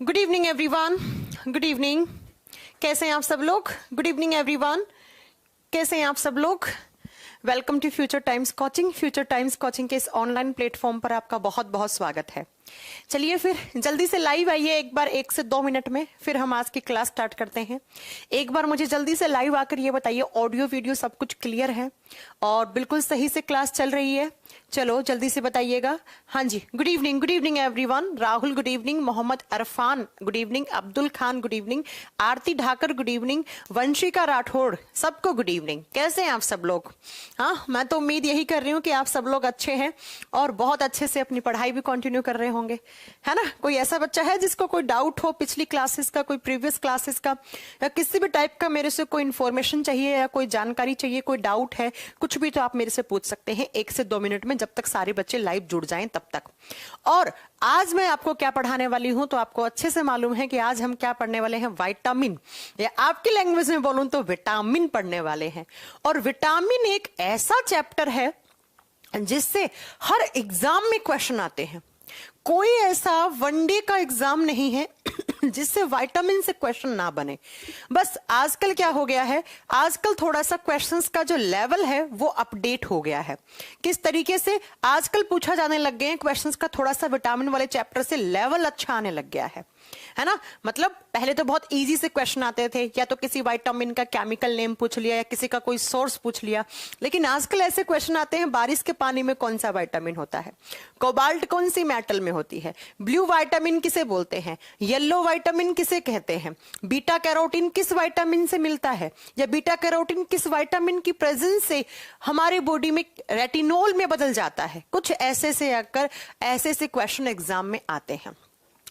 Good evening everyone. Good evening. कैसे हैं आप सब लोग? Good evening everyone. कैसे हैं आप सब लोग? Welcome to Future Times coaching. Future Times coaching के इस ऑनलाइन प्लेटफॉर्म पर आपका बहुत बहुत स्वागत है। चलिए फिर जल्दी से लाइव आइए एक बार 1 से 2 मिनट में, फिर हम आज की क्लास स्टार्ट करते हैं। एक बार मुझे जल्दी से लाइव आकर ये बताइए ऑडियो वीडियो सब कुछ क्लियर है और बिल्कुल सही से क्लास चल रही है? चलो जल्दी से बताइएगा। हाँ जी, good evening everyone. Rahul good evening, Mohammad Arfan good evening, Abdul Khan good evening, Aarti Dhakar good evening, Vanshika Rathore, सबको गुड इवनिंग। कैसे हैं आप सब लोग? हाँ, मैं तो उम्मीद यही कर रही हूँ कि आप सब लोग अच्छे हैं और बहुत अच्छे से अपनी पढ़ाई भी कंटिन्यू कर रहे होंगे, है ना? कोई ऐसा बच्चा है जिसको कोई डाउट हो पिछली क्लासेस का, कोई प्रीवियस क्लासेस का, या किसी भी टाइप का मेरे से कोई इन्फॉर्मेशन चाहिए या कोई जानकारी चाहिए, कोई डाउट है, कुछ भी, तो आप मेरे से पूछ सकते हैं 1 से 2 मिनट में, जब तक सारे बच्चे लाइव जुड़ जाएं तब तक। और आज मैं आपको क्या पढ़ाने वाली हूं तो आपको अच्छे से मालूम है कि आज हम क्या पढ़ने वाले हैं। विटामिन, या आपकी लैंग्वेज में बोलूं तो विटामिन पढ़ने वाले हैं। और विटामिन एक ऐसा चैप्टर है जिससे हर एग्जाम में क्वेश्चन आते हैं। कोई ऐसा वनडे का एग्जाम नहीं है जिससे विटामिन से क्वेश्चन ना बने। बस आजकल क्या हो गया है, आजकल थोड़ा सा क्वेश्चंस का जो लेवल है वो अपडेट हो गया है। किस तरीके से आजकल पूछा जाने लग गए हैं क्वेश्चंस का, थोड़ा सा विटामिन वाले चैप्टर से लेवल अच्छा आने लग गया है ना? मतलब पहले तो बहुत इजी से क्वेश्चन आते थे, या तो किसी विटामिन का केमिकल नेम पूछ लिया या किसी का कोई सोर्स पूछ लिया, लेकिन आजकल ऐसे क्वेश्चन आते हैं, बारिश के पानी में कौन सा विटामिन होता है, कोबाल्ट कौन सी मेटल में होती है, ब्लू विटामिन किसे बोलते हैं, येलो विटामिन किसे कहते हैं, बीटा कैरोटीन किस विटामिन से मिलता है, या बीटा कैरोटीन किस विटामिन की प्रेजेंस से हमारे बॉडी में रेटिनोल में बदल जाता है। कुछ ऐसे से आकर ऐसे से क्वेश्चन एग्जाम में आते हैं,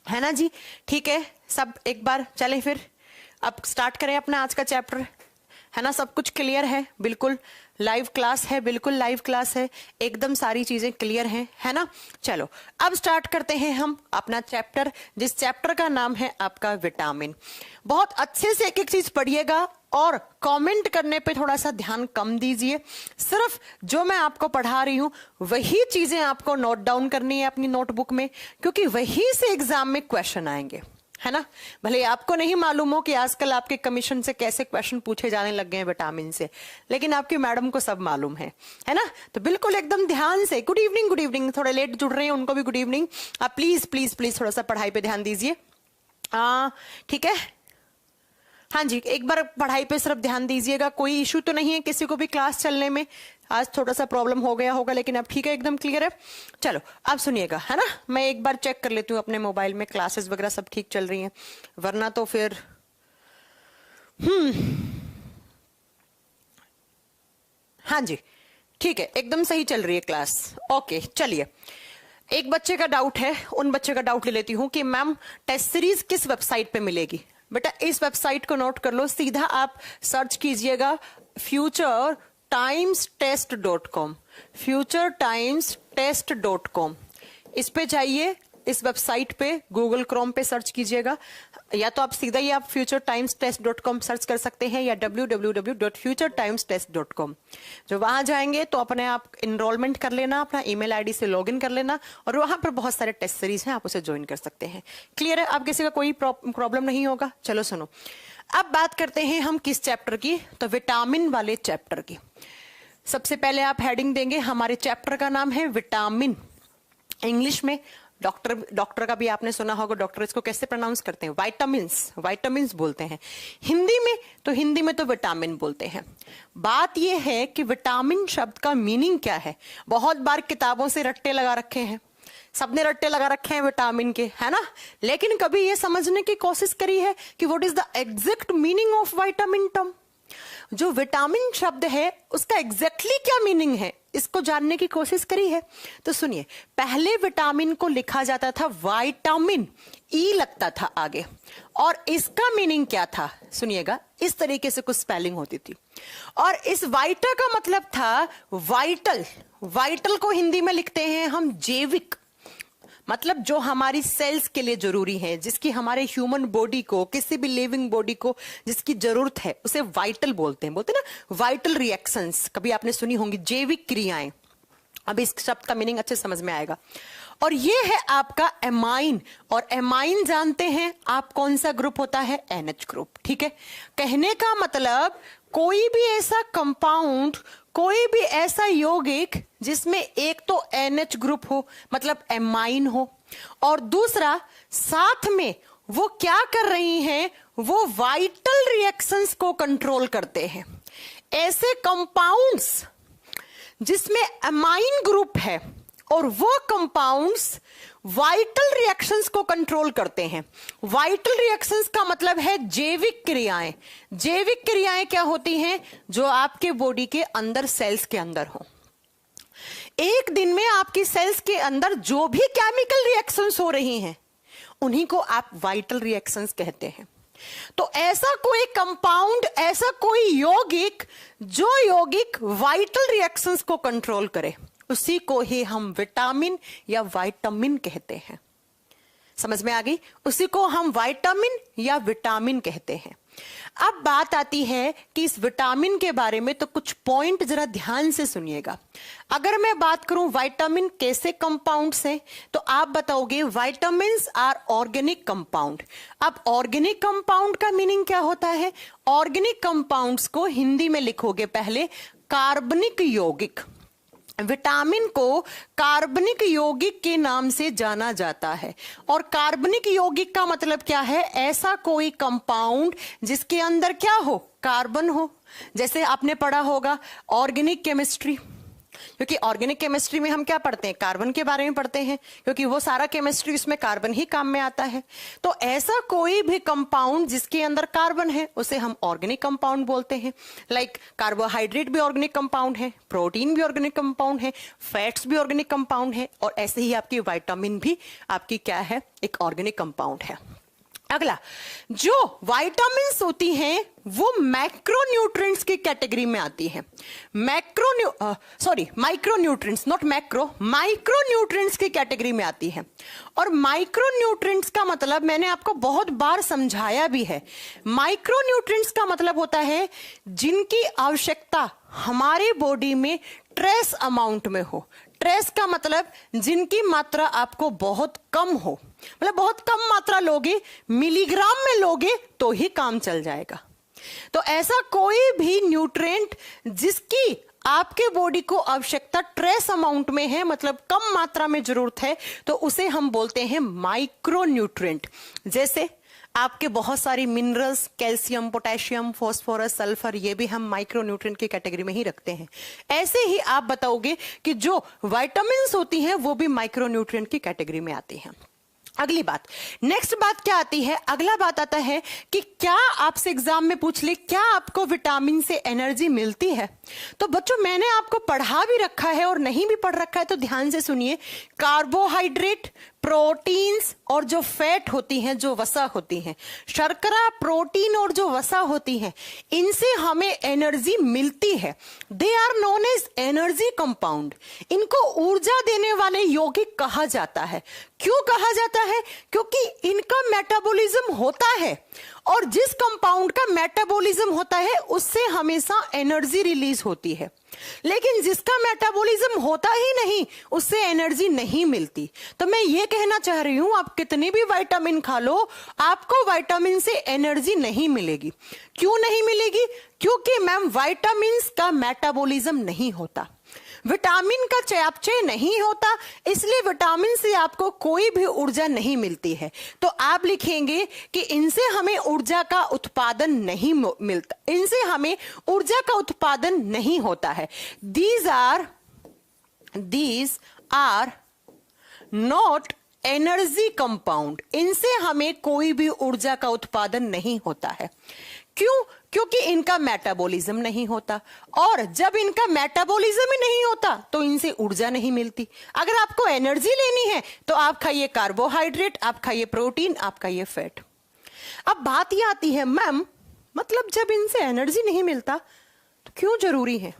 है ना जी? ठीक है, सब एक बार चलें फिर अब स्टार्ट करें अपना आज का चैप्टर, है ना? सब कुछ क्लियर है? बिल्कुल लाइव क्लास है, बिल्कुल लाइव क्लास है, एकदम सारी चीजें क्लियर हैं, है ना? चलो अब स्टार्ट करते हैं हम अपना चैप्टर, जिस चैप्टर का नाम है आपका विटामिन। बहुत अच्छे से एक एक चीज पढ़िएगा और कमेंट करने पे थोड़ा सा ध्यान कम दीजिए। सिर्फ जो मैं आपको पढ़ा रही हूं वही चीजें आपको नोट डाउन करनी है अपनी नोटबुक में, क्योंकि वही से एग्जाम में क्वेश्चन आएंगे, है ना? भले आपको नहीं मालूम हो कि आजकल आपके कमीशन से कैसे क्वेश्चन पूछे जाने लग गए हैं विटामिन से, लेकिन आपकी मैडम को सब मालूम है ना? तो बिल्कुल एकदम ध्यान से गुड इवनिंग। थोड़े लेट जुड़ रहे हैं उनको भी गुड इवनिंग। आप प्लीज प्लीज प्लीज थोड़ा सा पढ़ाई पे ध्यान दीजिए, ठीक है? हाँ जी, एक बार पढ़ाई पे सिर्फ ध्यान दीजिएगा। कोई इश्यू तो नहीं है किसी को भी क्लास चलने में? आज थोड़ा सा प्रॉब्लम हो गया होगा, लेकिन अब ठीक है, एकदम क्लियर है। चलो अब सुनिएगा, है ना? मैं एक बार चेक कर लेती हूँ अपने मोबाइल में क्लासेस वगैरह सब ठीक चल रही हैं, वरना तो फिर हाँ जी ठीक है, एकदम सही चल रही है क्लास। ओके चलिए, एक बच्चे का डाउट है, उन बच्चे का डाउट ले लेती हूँ कि मैम टेस्ट सीरीज किस वेबसाइट पे मिलेगी। बेटा इस वेबसाइट को नोट कर लो, सीधा आप सर्च कीजिएगा futuretimestest.com, futuretimestest.com। इस पे जाइए, इस वेबसाइट पे गूगल क्रोम पे सर्च कीजिएगा, या तो आप सीधा ही आप futuretimestest.com सर्च कर सकते हैं, या www.futuretimestest.com। जो वहां जाएंगे तो अपने आप इनरोलमेंट कर लेना, अपना ईमेल आईडी से लॉगिन कर लेना, और वहां पर बहुत सारे टेस्ट सीरीज हैं, आप उसे ज्वाइन कर सकते हैं। क्लियर है? आप किसी का कोई प्रॉब्लम नहीं होगा। चलो सुनो, अब बात करते हैं हम किस चैप्टर की, तो विटामिन वाले चैप्टर की। सबसे पहले आप हेडिंग देंगे, हमारे चैप्टर का नाम है विटामिन। इंग्लिश में डॉक्टर का भी आपने सुना होगा, डॉक्टर इसको कैसे प्रोनाउंस करते हैं? विटामिन्स बोलते हैं। हिंदी में तो विटामिन बोलते हैं। बात यह है कि विटामिन शब्द का मीनिंग क्या है। बहुत बार किताबों से रट्टे लगा रखे हैं, सबने रट्टे लगा रखे हैं विटामिन के, है ना? लेकिन कभी ये समझने की कोशिश करी है कि what is the exact meaning of vitamin term? जो विटामिन शब्द है उसका एग्जैक्टली क्या मीनिंग है, इसको जानने की कोशिश करी है? तो सुनिए, पहले विटामिन को लिखा जाता था विटामिन, ई लगता था आगे, और इसका मीनिंग क्या था? सुनिएगा, इस तरीके से कुछ स्पेलिंग होती थी, और इस वाइटा का मतलब था वाइटल। वाइटल को हिंदी में लिखते हैं हम जैविक, मतलब जो हमारी सेल्स के लिए जरूरी है, जिसकी हमारे ह्यूमन बॉडी को, किसी भी लिविंग बॉडी को जिसकी जरूरत है, उसे वाइटल बोलते हैं ना, वाइटल रिएक्शंस कभी आपने सुनी होंगी, जैविक क्रियाएं। अब इस शब्द का मीनिंग अच्छे समझ में आएगा। और ये है आपका एमाइन, और एमाइन जानते हैं आप कौन सा ग्रुप होता है, NH ग्रुप। ठीक है, कहने का मतलब कोई भी ऐसा कंपाउंड, कोई भी ऐसा यौगिक जिसमें एक तो NH ग्रुप हो मतलब एमाइन हो, और दूसरा साथ में वो क्या कर रही हैं, वो वाइटल रिएक्शंस को कंट्रोल करते हैं। ऐसे कंपाउंड्स जिसमें एमाइन ग्रुप है और वो कंपाउंड्स वाइटल रिएक्शंस को कंट्रोल करते हैं। वाइटल रिएक्शंस का मतलब है जैविक क्रियाएं। जैविक क्रियाएं क्या होती हैं, जो आपके बॉडी के अंदर सेल्स के अंदर हो। एक दिन में आपकी सेल्स के अंदर जो भी केमिकल रिएक्शंस हो रही हैं उन्हीं को आप वाइटल रिएक्शंस कहते हैं। तो ऐसा कोई कंपाउंड, ऐसा कोई यौगिक जो यौगिक वाइटल रिएक्शंस को कंट्रोल करे, उसी को ही हम विटामिन या विटामिन कहते हैं। समझ में आ गई? उसी को हम विटामिन या विटामिन कहते हैं। अब बात आती है कि इस विटामिन के बारे में, तो कुछ पॉइंट जरा ध्यान से सुनिएगा। अगर मैं बात करूं विटामिन कैसे कंपाउंड्स हैं, तो आप बताओगे विटामिन्स आर ऑर्गेनिक कंपाउंड। अब ऑर्गेनिक कंपाउंड का मीनिंग क्या होता है? ऑर्गेनिक कंपाउंड्स को हिंदी में लिखोगे पहले कार्बनिक यौगिक। विटामिन को कार्बनिक यौगिक के नाम से जाना जाता है। और कार्बनिक यौगिक का मतलब क्या है? ऐसा कोई कंपाउंड जिसके अंदर क्या हो, कार्बन हो। जैसे आपने पढ़ा होगा ऑर्गेनिक केमिस्ट्री, क्योंकि ऑर्गेनिक केमिस्ट्री में हम क्या पढ़ते हैं, कार्बन के बारे में पढ़ते हैं, क्योंकि वो सारा केमिस्ट्री उसमें कार्बन ही काम में आता है। तो ऐसा कोई भी कंपाउंड जिसके अंदर कार्बन है उसे हम ऑर्गेनिक कंपाउंड बोलते हैं। लाइक कार्बोहाइड्रेट भी ऑर्गेनिक कंपाउंड है, प्रोटीन भी ऑर्गेनिक कंपाउंड है, फैट्स भी ऑर्गेनिक कंपाउंड है, और ऐसे ही आपकी विटामिन भी आपकी क्या है, एक ऑर्गेनिक कंपाउंड है। अगला, जो विटामिन्स होती हैं वो मैक्रोन्यूट्रिएंट्स की कैटेगरी में आती है। माइक्रोन्यूट्रिएंट्स, नॉट मैक्रो, माइक्रोन्यूट्रिएंट्स की कैटेगरी में आती है। और माइक्रोन्यूट्रिएंट्स का मतलब मैंने आपको बहुत बार समझाया भी है। माइक्रोन्यूट्रिएंट्स का मतलब होता है जिनकी आवश्यकता हमारे बॉडी में ट्रेस अमाउंट में हो। ट्रेस का मतलब जिनकी मात्रा आपको बहुत कम हो, मतलब बहुत कम मात्रा लोगे, मिलीग्राम में लोगे तो ही काम चल जाएगा। तो ऐसा कोई भी न्यूट्रिएंट जिसकी आपके बॉडी को आवश्यकता ट्रेस अमाउंट में है, मतलब कम मात्रा में जरूरत है, तो उसे हम बोलते हैं माइक्रोन्यूट्रिएंट। जैसे आपके बहुत सारी minerals, calcium, potassium, phosphorus, sulphur, ये भी हम माइक्रोन्यूट्रिएंट की कैटेगरी में ही रखते हैं। ऐसे ही आप बताओगे कि जो विटामिन्स होती हैं वो भी माइक्रोन्यूट्रिएंट की कैटेगरी में आती हैं। अगली बात, नेक्स्ट बात क्या आती है? अगला बात आता है कि क्या आपसे एग्जाम में पूछ ले, क्या आपको विटामिन से एनर्जी मिलती है? तो बच्चों मैंने आपको पढ़ा भी रखा है और नहीं भी पढ़ रखा है तो ध्यान से सुनिए। कार्बोहाइड्रेट, प्रोटीन्स और जो फैट होती हैं, जो वसा होती हैं, शर्करा, प्रोटीन और जो वसा होती हैं, इनसे हमें एनर्जी मिलती है। They are known as energy compound. इनको ऊर्जा देने वाले यौगिक कहा जाता है। क्यों कहा जाता है? क्योंकि इनका मेटाबॉलिज्म होता है, और जिस कंपाउंड का मेटाबॉलिज्म होता है उससे हमेशा एनर्जी रिलीज होती है। लेकिन जिसका मेटाबॉलिज्म होता ही नहीं उससे एनर्जी नहीं मिलती। तो मैं ये कहना चाह रही हूं, आप कितनी भी विटामिन खा लो, आपको विटामिन से एनर्जी नहीं मिलेगी। क्यों नहीं मिलेगी? क्योंकि मैम विटामिन का मेटाबॉलिज्म नहीं होता, विटामिन का चयापचय नहीं होता, इसलिए विटामिन से आपको कोई भी ऊर्जा नहीं मिलती है। तो आप लिखेंगे कि इनसे हमें ऊर्जा का उत्पादन नहीं मिलता, इनसे हमें ऊर्जा का उत्पादन नहीं होता है। These are not energy compound. इनसे हमें कोई भी ऊर्जा का उत्पादन नहीं होता है। क्यों? क्योंकि इनका मेटाबॉलिज्म नहीं होता, और जब इनका मेटाबॉलिज्म ही नहीं होता तो इनसे ऊर्जा नहीं मिलती। अगर आपको एनर्जी लेनी है तो आप खाइए कार्बोहाइड्रेट, आप खाइए प्रोटीन, आप खाइए फैट। अब बात यह आती है, मैम मतलब जब इनसे एनर्जी नहीं मिलता तो क्यों जरूरी है?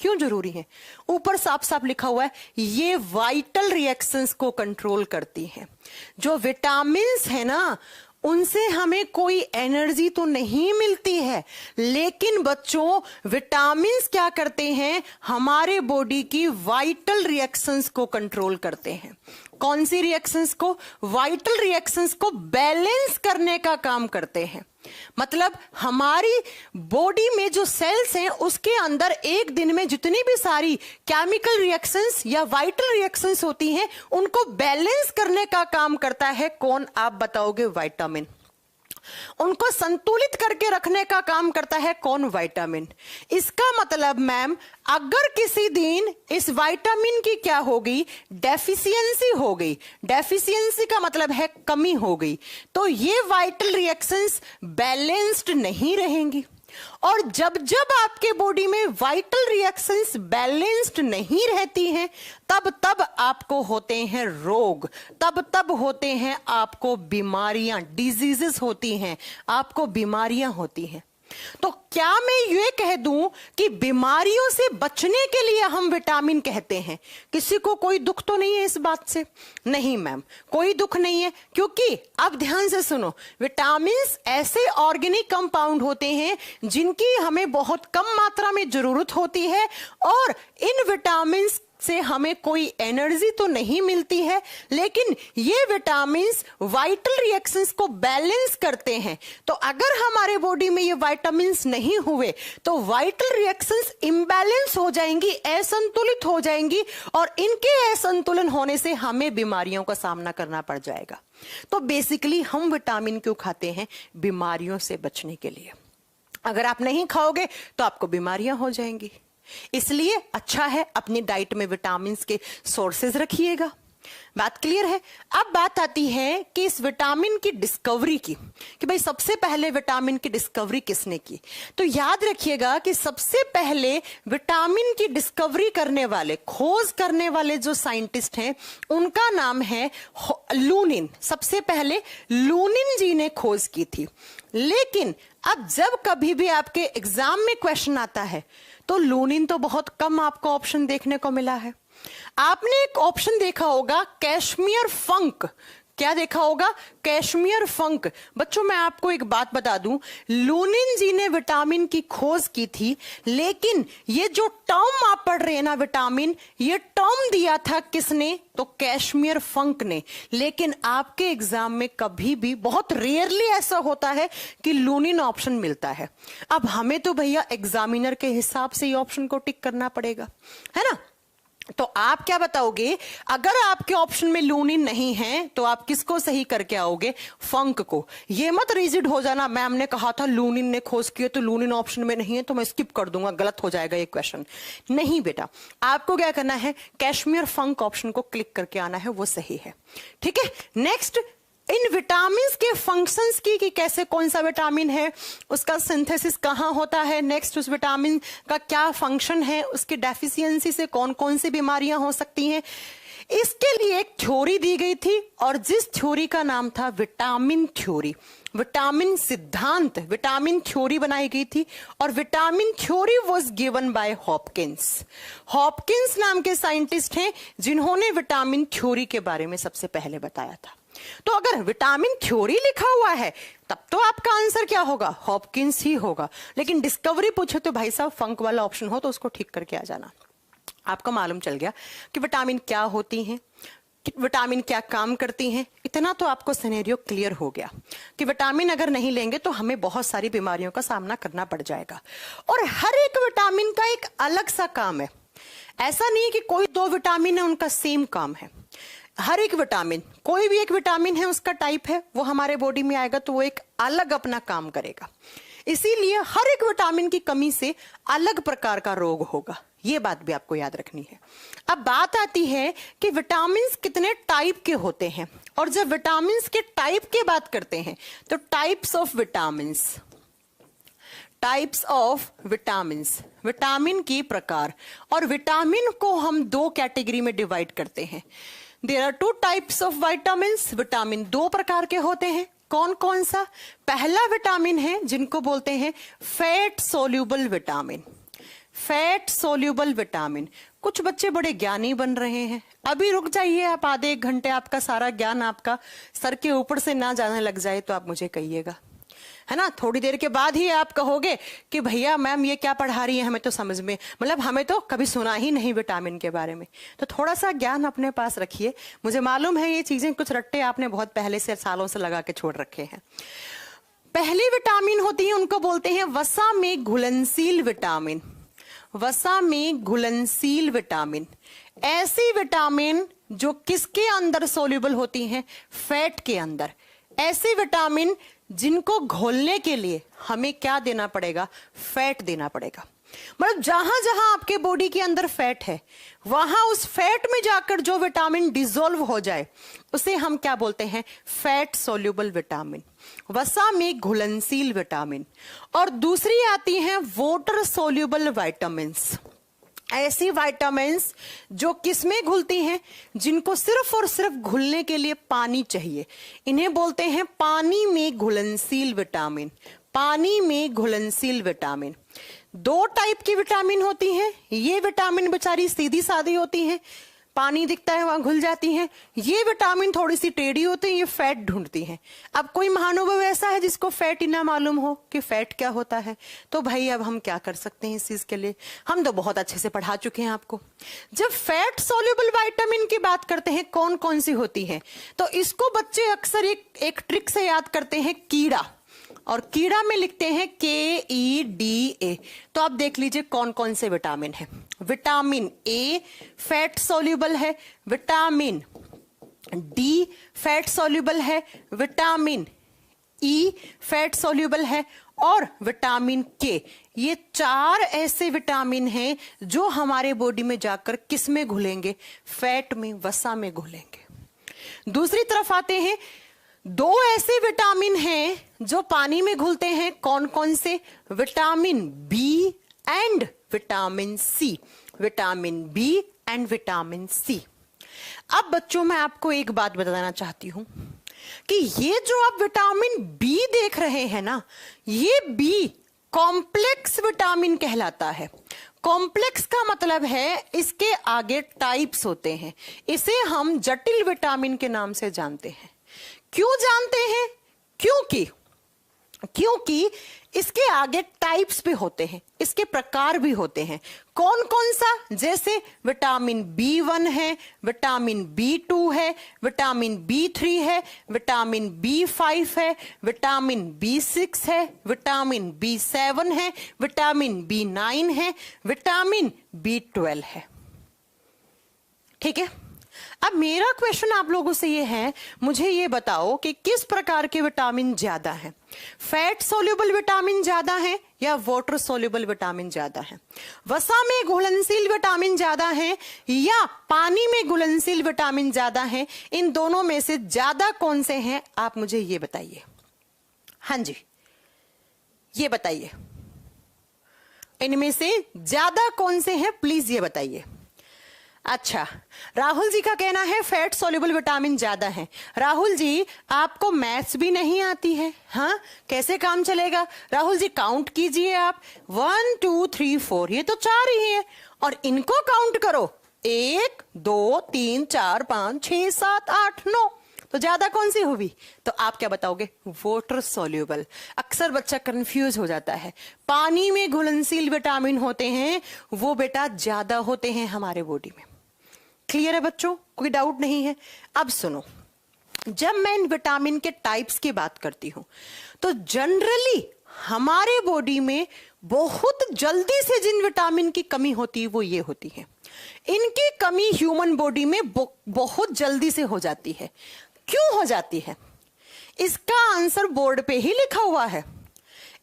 क्यों जरूरी है? ऊपर साफ साफ लिखा हुआ है, ये वाइटल रिएक्शंस को कंट्रोल करती है। जो विटामिन्स है ना, उनसे हमें कोई एनर्जी तो नहीं मिलती है, लेकिन बच्चों विटामिन्स क्या करते हैं? हमारे बॉडी की वाइटल रिएक्शंस को कंट्रोल करते हैं। कौन सी रिएक्शंस को? वाइटल रिएक्शंस को बैलेंस करने का काम करते हैं। मतलब हमारी बॉडी में जो सेल्स हैं उसके अंदर एक दिन में जितनी भी सारी केमिकल रिएक्शंस या वाइटल रिएक्शंस होती हैं उनको बैलेंस करने का काम करता है कौन? आप बताओगे? विटामिन। उनको संतुलित करके रखने का काम करता है कौन? विटामिन। इसका मतलब मैम अगर किसी दिन इस विटामिन की क्या होगी? डेफिशिएंसी हो गई। डेफिशिएंसी का मतलब है कमी हो गई, तो ये वाइटल रिएक्शंस बैलेंस्ड नहीं रहेंगी। और जब जब आपके बॉडी में वाइटल रिएक्शंस बैलेंस्ड नहीं रहती हैं तब तब आपको होते हैं रोग, तब तब होते हैं आपको बीमारियां, डिजीजेस होती हैं, आपको बीमारियां होती हैं। तो क्या मैं ये कह दूं कि बीमारियों से बचने के लिए हम विटामिन कहते हैं? किसी को कोई दुख तो नहीं है इस बात से? नहीं मैम, कोई दुख नहीं है, क्योंकि अब ध्यान से सुनो, विटामिन्स ऐसे ऑर्गेनिक कंपाउंड होते हैं जिनकी हमें बहुत कम मात्रा में जरूरत होती है और इन विटामिन्स से हमें कोई एनर्जी तो नहीं मिलती है, लेकिन ये विटामिन्स वाइटल रिएक्शंस को बैलेंस करते हैं। तो अगर हमारे बॉडी में ये विटामिन्स नहीं हुए तो वाइटल रिएक्शंस इम्बैलेंस हो जाएंगी, असंतुलित हो जाएंगी और इनके असंतुलन होने से हमें बीमारियों का सामना करना पड़ जाएगा। तो बेसिकली हम विटामिन क्यों खाते हैं? बीमारियों से बचने के लिए। अगर आप नहीं खाओगे तो आपको बीमारियां हो जाएंगी, इसलिए अच्छा है अपनी डाइट में विटामिन्स के सोर्सेज रखिएगा। बात क्लियर है? अब बात आती है कि इस विटामिन की डिस्कवरी की, कि भाई सबसे पहले विटामिन की डिस्कवरी किसने की? तो याद रखिएगा कि सबसे पहले विटामिन की डिस्कवरी करने वाले, खोज करने वाले जो साइंटिस्ट हैं उनका नाम है लूनिन। सबसे पहले लूनिन जी ने खोज की थी। लेकिन अब जब कभी भी आपके एग्जाम में क्वेश्चन आता है तो लूनिन तो बहुत कम आपको ऑप्शन देखने को मिला है। आपने एक ऑप्शन देखा होगा कैश्मीर फंक। क्या देखा होगा? कैश्मीर फंक। बच्चों मैं आपको एक बात बता दूं, लूनिन जी ने विटामिन की खोज की थी, लेकिन ये जो टर्म आप पढ़ रहे हैं ना विटामिन, ये टर्म दिया था किसने? तो कैश्मीर फंक ने। लेकिन आपके एग्जाम में कभी भी, बहुत रेयरली ऐसा होता है कि लूनिन ऑप्शन मिलता है। अब हमें तो भैया एग्जामिनर के हिसाब से ये ऑप्शन को टिक करना पड़ेगा, है ना? तो आप क्या बताओगे? अगर आपके ऑप्शन में लूनिन नहीं है तो आप किसको सही करके आओगे? फंक को। ये मत रिजिड हो जाना, मैम ने कहा था लूनिन ने खोज किया तो लूनिन ऑप्शन में नहीं है तो मैं स्किप कर दूंगा, गलत हो जाएगा ये क्वेश्चन। नहीं बेटा, आपको क्या करना है? कैश्मीर फंक ऑप्शन को क्लिक करके आना है, वो सही है। ठीक है, नेक्स्ट इन विटामिन्स के फंक्शंस की, कि कैसे, कौन सा विटामिन है, उसका सिंथेसिस कहाँ होता है, नेक्स्ट उस विटामिन का क्या फंक्शन है, उसकी डेफिशिएंसी से कौन कौन सी बीमारियां हो सकती हैं, इसके लिए एक थ्योरी दी गई थी और जिस थ्योरी का नाम था विटामिन थ्योरी। विटामिन सिद्धांत, विटामिन थ्योरी बनाई गई थी और vitamin theory was given by Hopkins. Hopkins नाम के साइंटिस्ट हैं जिन्होंने विटामिन थ्योरी के बारे में सबसे पहले बताया था। तो अगर विटामिन थ्योरी लिखा हुआ है तब तो आपका आंसर क्या होगा? हॉपकिंस ही होगा। लेकिन डिस्कवरी पूछे तो भाई साहब फंक वाला ऑप्शन हो तो उसको ठीक करके आ जाना। आपको मालूम चल गया कि विटामिन क्या होती हैं, विटामिन क्या काम करती हैं। इतना तो आपको सिनेरियो क्लियर हो गया कि विटामिन अगर नहीं लेंगे तो हमें बहुत सारी बीमारियों का सामना करना पड़ जाएगा। और हर एक विटामिन का एक अलग सा काम है। ऐसा नहीं कि कोई दो विटामिन है उनका सेम काम है। हर एक विटामिन, कोई भी एक विटामिन है उसका टाइप है, वो हमारे बॉडी में आएगा तो वो एक अलग अपना काम करेगा। इसीलिए हर एक विटामिन की कमी से अलग प्रकार का रोग होगा, ये बात भी आपको याद रखनी है। अब बात आती है कि विटामिन कितने टाइप के होते हैं, और जब विटामिन के टाइप की बात करते हैं तो types of vitamins, types of vitamins, vitamin की प्रकार। और विटामिन को हम दो कैटेगरी में डिवाइड करते हैं। There are two types of vitamins. Vitamin दो प्रकार के होते हैं। कौन कौन सा? पहला विटामिन है जिनको बोलते हैं fat soluble vitamin. Fat soluble vitamin. कुछ बच्चे बड़े ज्ञानी बन रहे हैं, अभी रुक जाइए आप, आधे एक घंटे आपका सारा ज्ञान आपका सर के ऊपर से ना जाने लग जाए तो आप मुझे कहिएगा। है ना। थोड़ी देर के बाद ही आप कहोगे कि भैया मैम ये क्या पढ़ा रही है, हमें तो समझ में, मतलब हमें तो कभी सुना ही नहीं विटामिन के बारे में। तो थोड़ा सा ज्ञान अपने पास रखिए। मुझे मालूम है ये चीजें कुछ रट्टे आपने बहुत पहले से सालों से लगा के छोड़ रखे हैं। पहली विटामिन होती है, उनको बोलते हैं वसा में घुलनशील विटामिन। वसा में घुलनशील विटामिन, ऐसी विटामिन जो किसके अंदर सोल्यूबल होती हैं, फैट के अंदर। ऐसी विटामिन जिनको घोलने के लिए हमें क्या देना पड़ेगा, फैट देना पड़ेगा। मतलब जहां जहां आपके बॉडी के अंदर फैट है, वहां उस फैट में जाकर जो विटामिन डिसॉल्व हो जाए उसे हम क्या बोलते हैं, फैट सोल्यूबल विटामिन, वसा में घुलनशील विटामिन। और दूसरी आती हैं वाटर सोल्यूबल विटामिन्स। ऐसी विटामिन्स जो किसमें घुलती हैं, जिनको सिर्फ और सिर्फ घुलने के लिए पानी चाहिए, इन्हें बोलते हैं पानी में घुलनशील विटामिन। पानी में घुलनशील विटामिन। दो टाइप की विटामिन होती हैं। ये विटामिन बेचारी सीधी सादी होती हैं, पानी दिखता है वहां घुल जाती हैं। ये विटामिन थोड़ी सी टेढ़ी होती है, ये फैट ढूंढती हैं। अब कोई महानुभव ऐसा है जिसको फैट ही ना मालूम हो कि फैट क्या होता है, तो भाई अब हम क्या कर सकते हैं इस चीज के लिए, हम तो बहुत अच्छे से पढ़ा चुके हैं आपको। जब फैट सोल्यूबल विटामिन की बात करते हैं कौन कौन सी होती है, तो इसको बच्चे अक्सर एक ट्रिक से याद करते हैं, कीड़ा। और कीड़ा में लिखते हैं KEDA। तो आप देख लीजिए कौन कौन से विटामिन है। विटामिन ए फैट सोल्यूबल है, विटामिन डी फैट सोल्यूबल है, विटामिन ई फैट सोल्यूबल है, और विटामिन के। ये चार ऐसे विटामिन हैं जो हमारे बॉडी में जाकर किस में घुलेंगे, फैट में, वसा में घुलेंगे। दूसरी तरफ आते हैं, दो ऐसे विटामिन हैं जो पानी में घुलते हैं, कौन कौन से, vitamin B and vitamin C. Vitamin B and vitamin C. अब बच्चों मैं आपको एक बात बताना चाहती हूं कि ये जो आप विटामिन बी देख रहे हैं ना, ये बी कॉम्प्लेक्स विटामिन कहलाता है। कॉम्प्लेक्स का मतलब है इसके आगे टाइप्स होते हैं। इसे हम जटिल विटामिन के नाम से जानते हैं। क्यों जानते हैं, क्योंकि इसके आगे टाइप्स भी होते हैं, इसके प्रकार भी होते हैं। कौन कौन सा, जैसे विटामिन B1 है, विटामिन B2 है, विटामिन B3 है, विटामिन B5 है, विटामिन B6 है, विटामिन B7 है, विटामिन B9 है, विटामिन B12 है। ठीक है। अब मेरा क्वेश्चन आप लोगों से ये है, मुझे ये बताओ कि किस प्रकार के विटामिन ज्यादा हैं, फैट सोल्यूबल विटामिन ज्यादा है या वाटर सोल्यूबल विटामिन ज्यादा है, वसा में घुलनशील विटामिन ज्यादा है या पानी में घुलनशील विटामिन ज्यादा है। इन दोनों में से ज्यादा कौन से हैं, आप मुझे ये बताइए। हाँ जी, ये बताइए, इनमें से ज्यादा कौन से हैं, प्लीज ये बताइए। अच्छा, राहुल जी का कहना है फैट सोल्यूबल विटामिन ज्यादा है। राहुल जी, आपको मैथ्स भी नहीं आती है, हाँ, कैसे काम चलेगा? राहुल जी काउंट कीजिए आप, 1 2 3 4, ये तो 4 ही है, और इनको काउंट करो, 1 2 3 4 5 6 7 8 9, तो ज्यादा कौन सी होगी? तो आप क्या बताओगे? Water soluble. अक्सर बच्चा कंफ्यूज हो जाता है। पानी में घुलनशील विटामिन होते हैं, वो बेटा ज्यादा होते हैं हमारे बॉडी में। क्लियर है बच्चों, कोई डाउट नहीं है? अब सुनो, जब मैं इन विटामिन के टाइप्स की बात करती हूं, तो जनरली हमारे बॉडी में बहुत जल्दी से जिन विटामिन की कमी होती है वो ये होती है। इनकी कमी ह्यूमन बॉडी में बहुत जल्दी से हो जाती है। क्यों हो जाती है? इसका आंसर बोर्ड पे ही लिखा हुआ है।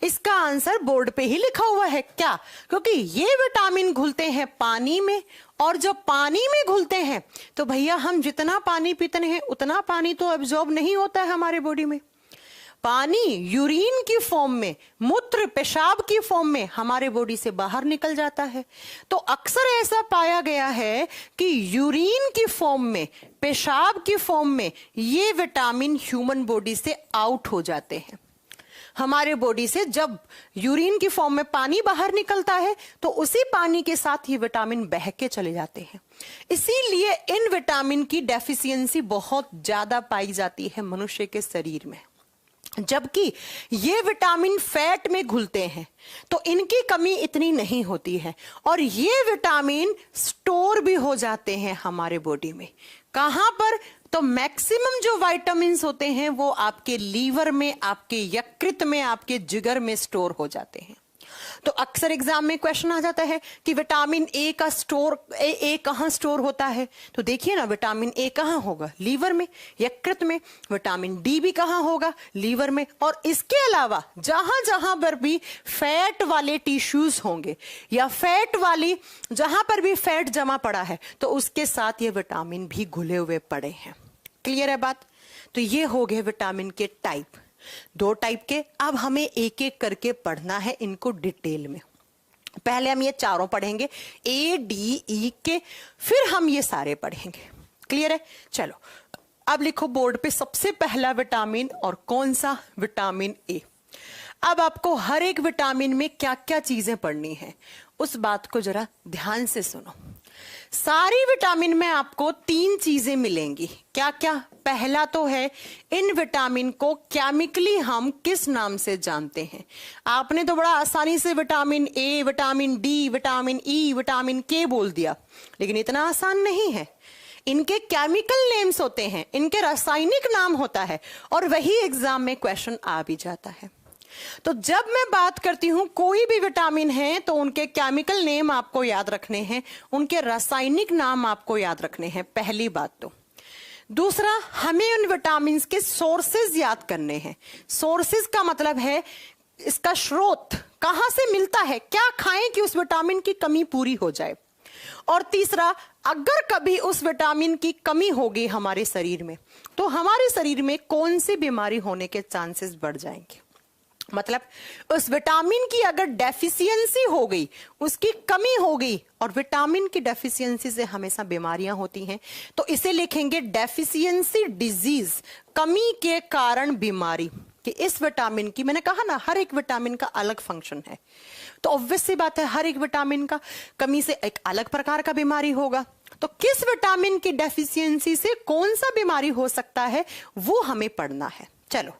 इसका आंसर बोर्ड पे ही लिखा हुआ है। क्या? क्योंकि ये विटामिन घुलते हैं पानी में, और जब पानी में घुलते हैं तो भैया हम जितना पानी पीते हैं उतना पानी तो एब्जॉर्ब नहीं होता है हमारे बॉडी में। पानी यूरिन की फॉर्म में, मूत्र पेशाब की फॉर्म में हमारे बॉडी से बाहर निकल जाता है। तो अक्सर ऐसा पाया गया है कि यूरिन की फॉर्म में, पेशाब की फॉर्म में ये विटामिन ह्यूमन बॉडी से आउट हो जाते हैं। हमारे बॉडी से जब यूरिन की फॉर्म में पानी बाहर निकलता है तो उसी पानी के साथ ये विटामिन बह के चले जाते हैं। इसीलिए इन विटामिन की डेफिशिएंसी बहुत ज्यादा पाई जाती है मनुष्य के शरीर में। जबकि ये विटामिन फैट में घुलते हैं तो इनकी कमी इतनी नहीं होती है, और ये विटामिन स्टोर भी हो जाते हैं हमारे बॉडी में। कहां पर? तो मैक्सिमम जो विटामिन्स होते हैं वो आपके लीवर में, आपके यकृत में, आपके जिगर में स्टोर हो जाते हैं। तो अक्सर एग्जाम में क्वेश्चन आ जाता है कि विटामिन ए का ए कहां स्टोर होता है? तो देखिए ना, विटामिन ए कहां होगा? लीवर में, यकृत में। विटामिन डी भी कहां होगा? लीवर में। और इसके अलावा जहां जहां पर भी फैट वाले टिश्यूज होंगे या फैट वाली जहां पर भी फैट जमा पड़ा है तो उसके साथ ये विटामिन भी घुले हुए पड़े हैं। क्लियर है बात? तो ये हो गए विटामिन के टाइप, 2 टाइप के। अब हमें एक एक करके पढ़ना है इनको डिटेल में। पहले हम ये चारों पढ़ेंगे, ए डी ई के, फिर हम ये सारे पढ़ेंगे। क्लियर है? चलो अब लिखो बोर्ड पे सबसे पहला विटामिन, और कौन सा? Vitamin A. अब आपको हर एक विटामिन में क्या क्या चीजें पढ़नी है उस बात को जरा ध्यान से सुनो। सारी विटामिन में आपको 3 चीजें मिलेंगी। क्या क्या? पहला तो है इन विटामिन को केमिकली हम किस नाम से जानते हैं। आपने तो बड़ा आसानी से vitamin A, vitamin D, vitamin E, vitamin के बोल दिया, लेकिन इतना आसान नहीं है। इनके केमिकल नेम्स होते हैं, इनके रासायनिक नाम होता है, और वही एग्जाम में क्वेश्चन आ भी जाता है। तो जब मैं बात करती हूं कोई भी विटामिन है तो उनके केमिकल नेम आपको याद रखने हैं, उनके रासायनिक नाम आपको याद रखने हैं, पहली बात तो। दूसरा, हमें उन विटामिन के सोर्सेज याद करने हैं। सोर्सेज का मतलब है इसका स्रोत, कहां से मिलता है, क्या खाएं कि उस विटामिन की कमी पूरी हो जाए। और तीसरा, अगर कभी उस विटामिन की कमी होगी हमारे शरीर में तो हमारे शरीर में कौन सी बीमारी होने के चांसेस बढ़ जाएंगे। मतलब उस विटामिन की अगर डेफिशिएंसी हो गई, उसकी कमी हो गई, और विटामिन की डेफिशिएंसी से हमेशा बीमारियां होती हैं, तो इसे लिखेंगे डेफिशिएंसी डिजीज, कमी के कारण बीमारी। कि इस विटामिन की, मैंने कहा ना हर एक विटामिन का अलग फंक्शन है, तो ऑब्वियस सी बात है हर एक विटामिन का कमी से एक अलग प्रकार का बीमारी होगा। तो किस विटामिन की डेफिशिएंसी से कौन सा बीमारी हो सकता है वो हमें पढ़ना है। चलो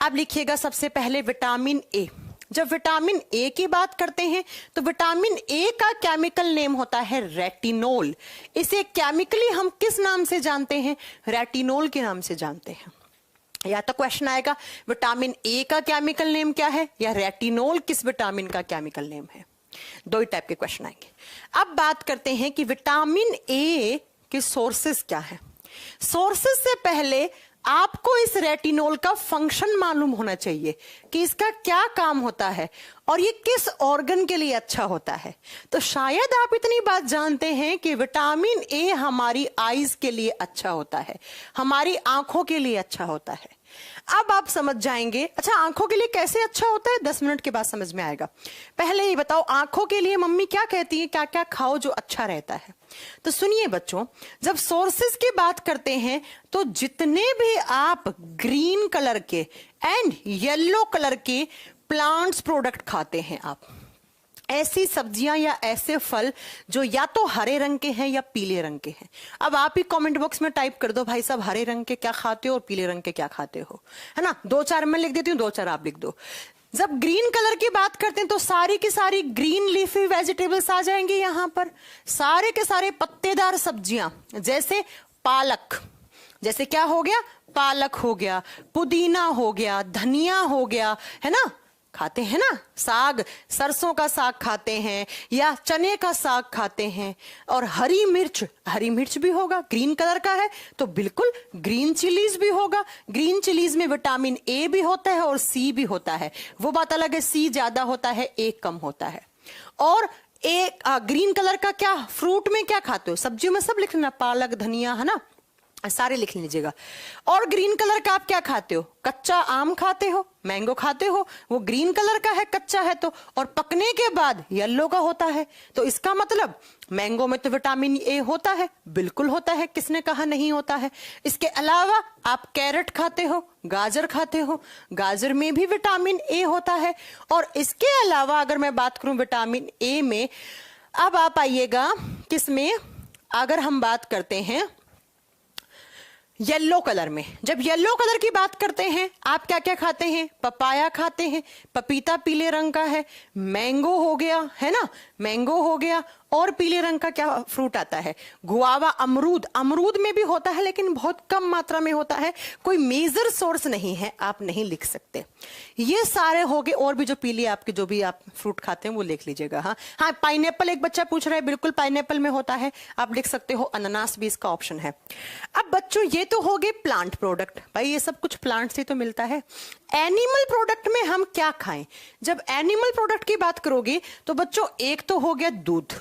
अब लिखिएगा सबसे पहले विटामिन ए। जब विटामिन ए की बात करते हैं तो विटामिन ए का केमिकल नेम होता है रेटिनोल। इसे केमिकली हम किस नाम से जानते हैं? रेटिनोल के नाम से जानते हैं। या तो क्वेश्चन आएगा विटामिन ए का केमिकल नेम क्या है, या रेटिनोल किस विटामिन का केमिकल नेम है। 2 ही टाइप के क्वेश्चन आएंगे। अब बात करते हैं कि विटामिन ए के सोर्सेस क्या है। सोर्सेस से पहले आपको इस रेटिनोल का फंक्शन मालूम होना चाहिए कि इसका क्या काम होता है और ये किस ऑर्गन के लिए अच्छा होता है। तो शायद आप इतनी बात जानते हैं कि विटामिन ए हमारी आईज के लिए अच्छा होता है, हमारी आंखों के लिए अच्छा होता है। अब आप समझ जाएंगे अच्छा आंखों के लिए कैसे अच्छा होता है, 10 मिनट के बाद समझ में आएगा। पहले ये बताओ आंखों के लिए मम्मी क्या कहती है, क्या क्या खाओ जो अच्छा रहता है। तो सुनिए बच्चों, जब सोर्सेज की बात करते हैं तो जितने भी आप ग्रीन कलर के एंड येलो कलर के प्लांट्स प्रोडक्ट खाते हैं, आप ऐसी सब्जियां या ऐसे फल जो या तो हरे रंग के हैं या पीले रंग के हैं। अब आप ही कमेंट बॉक्स में टाइप कर दो भाई साहब हरे रंग के क्या खाते हो और पीले रंग के क्या खाते हो, है ना। 2-4 मैं लिख देती हूँ, 2-4 आप लिख दो। जब ग्रीन कलर की बात करते हैं तो सारी की सारी ग्रीन लीफी वेजिटेबल्स आ जाएंगे यहाँ पर। सारे के सारे पत्तेदार सब्जियां जैसे पालक, जैसे क्या हो गया, पालक हो गया, पुदीना हो गया, धनिया हो गया, है ना, खाते हैं ना। साग, सरसों का साग खाते हैं या चने का साग खाते हैं। और हरी मिर्च भी होगा, ग्रीन कलर का है तो बिल्कुल ग्रीन चिलीज भी होगा। ग्रीन चिलीज में विटामिन ए भी होता है और सी भी होता है। वो बात अलग है, सी ज्यादा होता है, ए कम होता है। और ग्रीन कलर का क्या फ्रूट में क्या खाते हो, सब्जियों में सब लिख लेना, पालक, धनिया, है ना, सारे लिख लीजिएगा। और ग्रीन कलर का आप क्या खाते हो, कच्चा आम खाते हो, मैंगो खाते हो, वो ग्रीन कलर का है कच्चा है तो, और पकने के बाद येलो का होता है। तो इसका मतलब मैंगो में तो विटामिन ए होता है, बिल्कुल होता है, किसने कहा नहीं होता है। इसके अलावा आप कैरेट खाते हो, गाजर खाते हो, गाजर में भी विटामिन ए होता है। और इसके अलावा अगर मैं बात करूं विटामिन ए में, अब आप आइएगा किसमें, अगर हम बात करते हैं येलो कलर में। जब येलो कलर की बात करते हैं, आप क्या क्या खाते हैं? पपाया खाते हैं, पपीता पीले रंग का है, मैंगो हो गया, है ना, मैंगो हो गया, और पीले रंग का क्या फ्रूट आता है? गुआवा, अमरूद। अमरूद में भी होता है लेकिन बहुत कम मात्रा में होता है, कोई मेजर सोर्स नहीं है, आप नहीं लिख सकते। ये सारे हो गए, और भी जो पीली आपके जो भी आप फ्रूट खाते हैं वो लिख लीजिएगा। हाँ हाँ, पाइनएप्पल एक बच्चा पूछ रहा है, बिल्कुल पाइनएप्पल में होता है, आप लिख सकते हो। अनानास भी इसका ऑप्शन है। अब बच्चों ये तो हो गए प्लांट प्रोडक्ट, भाई ये सब कुछ प्लांट से तो मिलता है। एनिमल प्रोडक्ट में हम क्या खाएं? जब एनिमल प्रोडक्ट की बात करोगे तो बच्चों एक तो हो गया दूध।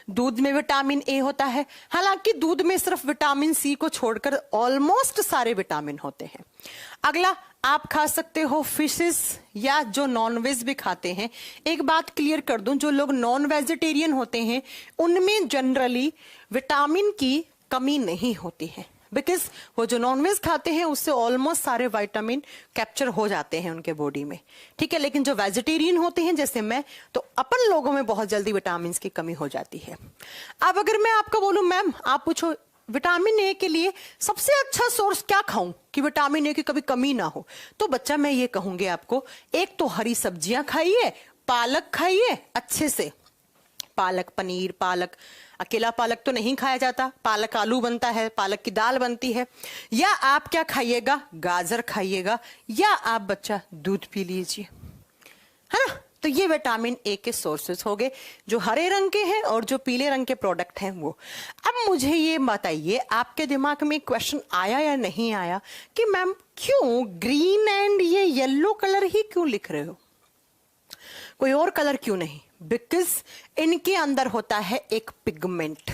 दूध में विटामिन ए होता है, हालांकि दूध में सिर्फ विटामिन सी को छोड़कर ऑलमोस्ट सारे विटामिन होते हैं। अगला आप खा सकते हो फिशेस, या जो नॉनवेज भी खाते हैं। एक बात क्लियर कर दूं, जो लोग नॉन वेजिटेरियन होते हैं उनमें जनरली विटामिन की कमी नहीं होती है, बिकॉज वो जो नॉनवेज खाते हैं उससे ऑलमोस्ट सारे विटामिन कैप्चर हो जाते हैं उनके बॉडी में, ठीक है। लेकिन जो वेजिटेरियन होते हैं जैसे मैं, तो अपन लोगों में बहुत जल्दी विटामिन की कमी हो जाती है। अब अगर मैं आपको बोलूं मैम, आप पूछो विटामिन ए के लिए सबसे अच्छा सोर्स क्या खाऊं कि विटामिन ए की कभी कमी ना हो, तो बच्चा मैं ये कहूंगी आपको, एक तो हरी सब्जियां खाइए, पालक खाइए अच्छे से, पालक पनीर, पालक अकेला पालक तो नहीं खाया जाता, पालक आलू बनता है, पालक की दाल बनती है। या आप क्या खाइएगा? गाजर खाइएगा, या आप बच्चा दूध पी लीजिए, है ना। तो ये विटामिन ए के सोर्सेस हो गए, जो हरे रंग के हैं और जो पीले रंग के प्रोडक्ट हैं वो। अब मुझे ये बताइए, आपके दिमाग में क्वेश्चन आया या नहीं आया कि मैम क्यों ग्रीन एंड ये येलो कलर ही क्यों लिख रहे हो, कोई और कलर क्यों नहीं? बिकॉज इनके अंदर होता है एक पिगमेंट,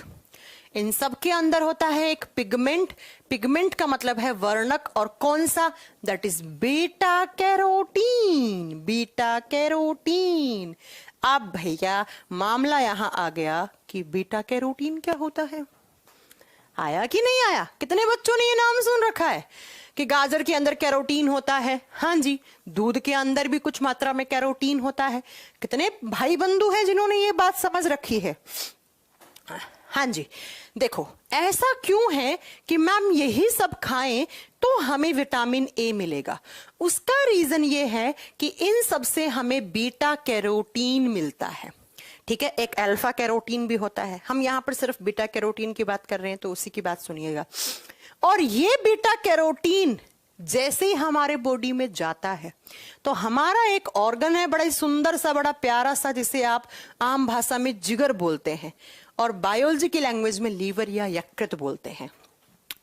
इन सब के अंदर होता है एक पिगमेंट। पिगमेंट का मतलब है वर्णक, और कौन सा? That is beta carotene, beta carotene. अब भैया मामला यहां आ गया कि बीटा कैरोटीन क्या होता है। आया कि नहीं आया? कितने बच्चों ने ये नाम सुन रखा है कि गाजर के अंदर कैरोटीन होता है? हाँ जी, दूध के अंदर भी कुछ मात्रा में कैरोटीन होता है। कितने भाई बंधु हैं जिन्होंने ये बात समझ रखी है? हाँ जी, देखो ऐसा क्यों है कि मैम यही सब खाएं तो हमें विटामिन ए मिलेगा। उसका रीजन ये है कि इन सब से हमें बीटा कैरोटीन मिलता है, ठीक है। एक अल्फा कैरोटीन भी होता है, हम यहां पर सिर्फ बीटा कैरोटीन की बात कर रहे हैं तो उसी की बात सुनिएगा। और ये बीटा कैरोटीन जैसे ही हमारे बॉडी में जाता है तो हमारा एक ऑर्गन है, बड़ा ही सुंदर सा, बड़ा प्यारा सा, जिसे आप आम भाषा में जिगर बोलते हैं और बायोलॉजी की लैंग्वेज में लीवर या यकृत बोलते हैं।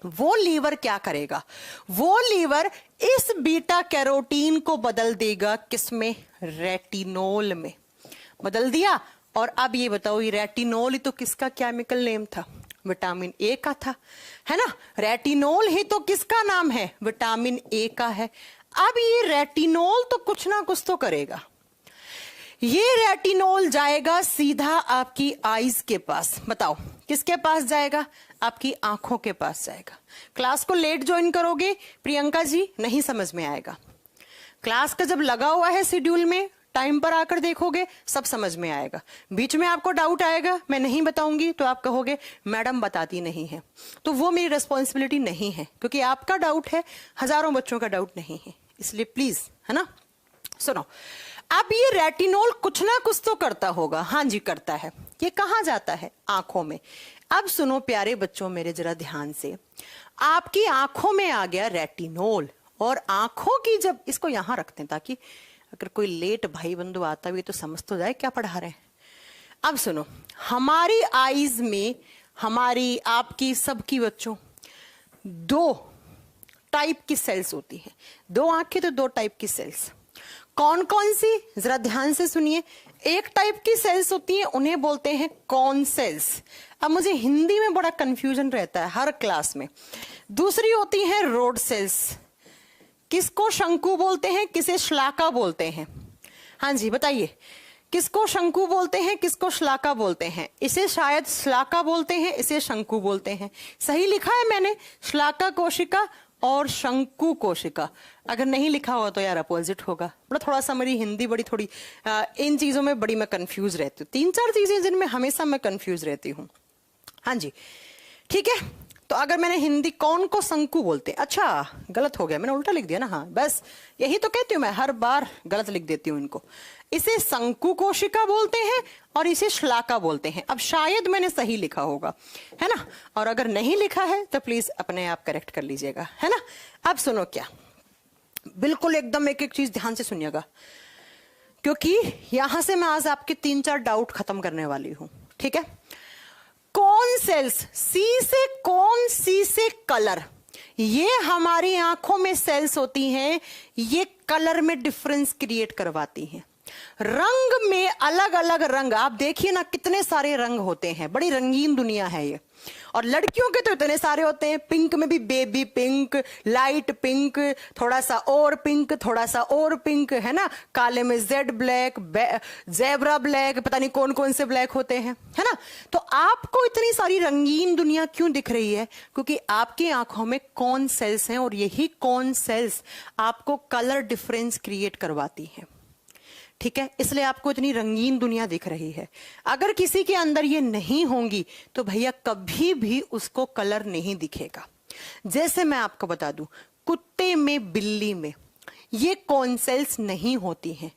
वो लीवर क्या करेगा? वो लीवर इस बीटा कैरोटीन को बदल देगा, किसमें? रेटिनोल में बदल दिया। और अब ये बताओ, ये रेटिनोल ही तो किसका केमिकल नेम था? विटामिन ए का था, है ना। रेटिनोल ही तो किसका नाम है? विटामिन ए का है। अब ये रेटिनोल तो कुछ ना कुछ तो करेगा। ये रेटिनोल जाएगा सीधा आपकी आईज के पास। बताओ किसके पास जाएगा? आपकी आंखों के पास जाएगा। क्लास को लेट ज्वाइन करोगे प्रियंका जी, नहीं समझ में आएगा। क्लास का जब लगा हुआ है शेड्यूल में, टाइम पर आकर देखोगे सब समझ में आएगा। बीच में आपको डाउट आएगा, मैं नहीं बताऊंगी, तो आप कहोगे मैडम बताती नहीं है, तो वो मेरी रिस्पॉन्सिबिलिटी नहीं है, क्योंकि आपका डाउट है, हजारों बच्चों का डाउट नहीं है। इसलिए प्लीज, है ना, सुनो। अब ये रेटिनोल कुछ ना कुछ तो करता होगा। हाँ जी, करता है। ये कहाँ जाता है? आंखों में। अब सुनो प्यारे बच्चों मेरे जरा ध्यान से, आपकी आंखों में आ गया रेटिनोल, और आंखों की जब, इसको यहां रखते हैं ताकि अगर कोई लेट भाई बंधु आता भी तो समझ तो जाए क्या पढ़ा रहे हैं। अब सुनो, हमारी आईज में, हमारी, आपकी, सबकी बच्चों, दो टाइप की सेल्स होती हैं। दो आंखें तो दो टाइप की सेल्स। कौन कौन सी? जरा ध्यान से सुनिए। एक टाइप की सेल्स होती है, उन्हें बोलते हैं कॉन सेल्स। अब मुझे हिंदी में बड़ा कंफ्यूजन रहता है हर क्लास में। दूसरी होती है रोड सेल्स। किसको शंकु बोलते हैं, किसे श्लाका बोलते हैं? हाँ जी बताइए, किसको शंकु बोलते हैं, किसको श्लाका बोलते हैं? इसे शायद श्लाका बोलते हैं, इसे शंकु बोलते हैं। सही लिखा है मैंने, श्लाका कोशिका और शंकु कोशिका। अगर नहीं लिखा हुआ तो यार अपोजिट होगा। बड़ा थोड़ा सा मेरी हिंदी बड़ी थोड़ी इन चीजों में बड़ी मैं कंफ्यूज रहती हूँ। 3-4 चीजें जिनमें हमेशा मैं कंफ्यूज रहती हूँ। हाँ जी ठीक है, तो अगर मैंने हिंदी कौन को शंकु बोलते हैं, अच्छा गलत हो गया, मैंने उल्टा लिख दिया ना, हाँ बस यही तो कहती हूँ मैं, हर बार गलत लिख देती हूँ इनको। इसे शंकु कोशिका बोलते हैं और इसे श्लाका बोलते हैं। अब शायद मैंने सही लिखा होगा, है ना, और अगर नहीं लिखा है तो प्लीज अपने आप करेक्ट कर लीजिएगा, है ना। अब सुनो, क्या बिल्कुल एकदम एक एक चीज ध्यान से सुनिएगा, क्योंकि यहां से मैं आज आपके 3-4 डाउट खत्म करने वाली हूं, ठीक है। कौन सेल्स, सी से कौन, सी से कलर, ये हमारी आंखों में सेल्स होती हैं, ये कलर में डिफरेंस क्रिएट करवाती हैं। रंग में अलग अलग रंग, आप देखिए ना कितने सारे रंग होते हैं, बड़ी रंगीन दुनिया है ये। और लड़कियों के तो इतने सारे होते हैं, पिंक में भी बेबी पिंक, लाइट पिंक, थोड़ा सा और पिंक, थोड़ा सा और पिंक, है ना। काले में जेड ब्लैक, जेब्रा ब्लैक, पता नहीं कौन कौन से ब्लैक होते हैं, है ना। तो आपको इतनी सारी रंगीन दुनिया क्यों दिख रही है? क्योंकि आपकी आंखों में कौन सेल्स हैं और यही कौन सेल्स आपको कलर डिफरेंस क्रिएट करवाती हैं, ठीक है। इसलिए आपको इतनी रंगीन दुनिया दिख रही है। अगर किसी के अंदर ये नहीं होंगी तो भैया कभी भी उसको कलर नहीं दिखेगा। जैसे मैं आपको बता दूं, कुत्ते में, बिल्ली में ये कौन सेल्स नहीं होती हैं।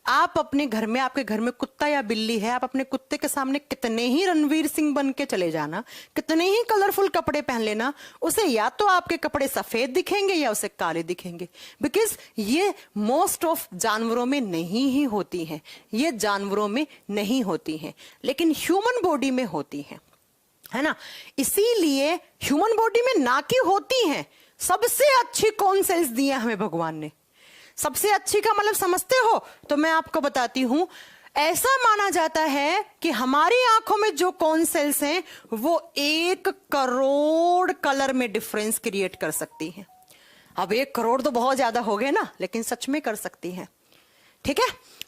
आप अपने घर में, आपके घर में कुत्ता या बिल्ली है, आप अपने कुत्ते के सामने कितने ही रणवीर सिंह बन के चले जाना, कितने ही कलरफुल कपड़े पहन लेना, उसे या तो आपके कपड़े सफेद दिखेंगे या उसे काले दिखेंगे। बिकॉज ये मोस्ट ऑफ जानवरों में नहीं ही होती हैं, ये जानवरों में नहीं होती हैं, लेकिन ह्यूमन बॉडी में होती हैं, है ना। इसीलिए ह्यूमन बॉडी में ना की होती हैं। सबसे अच्छी कौन सेल्स दी है हमें भगवान ने? सबसे अच्छी का मतलब समझते हो? तो मैं आपको बताती हूं, ऐसा माना जाता है कि हमारी आंखों में जो कौन सेल्स हैं वो 1 करोड़ कलर में डिफरेंस क्रिएट कर सकती हैं। अब 1 करोड़ तो बहुत ज्यादा हो गए ना, लेकिन सच में कर सकती हैं, ठीक है।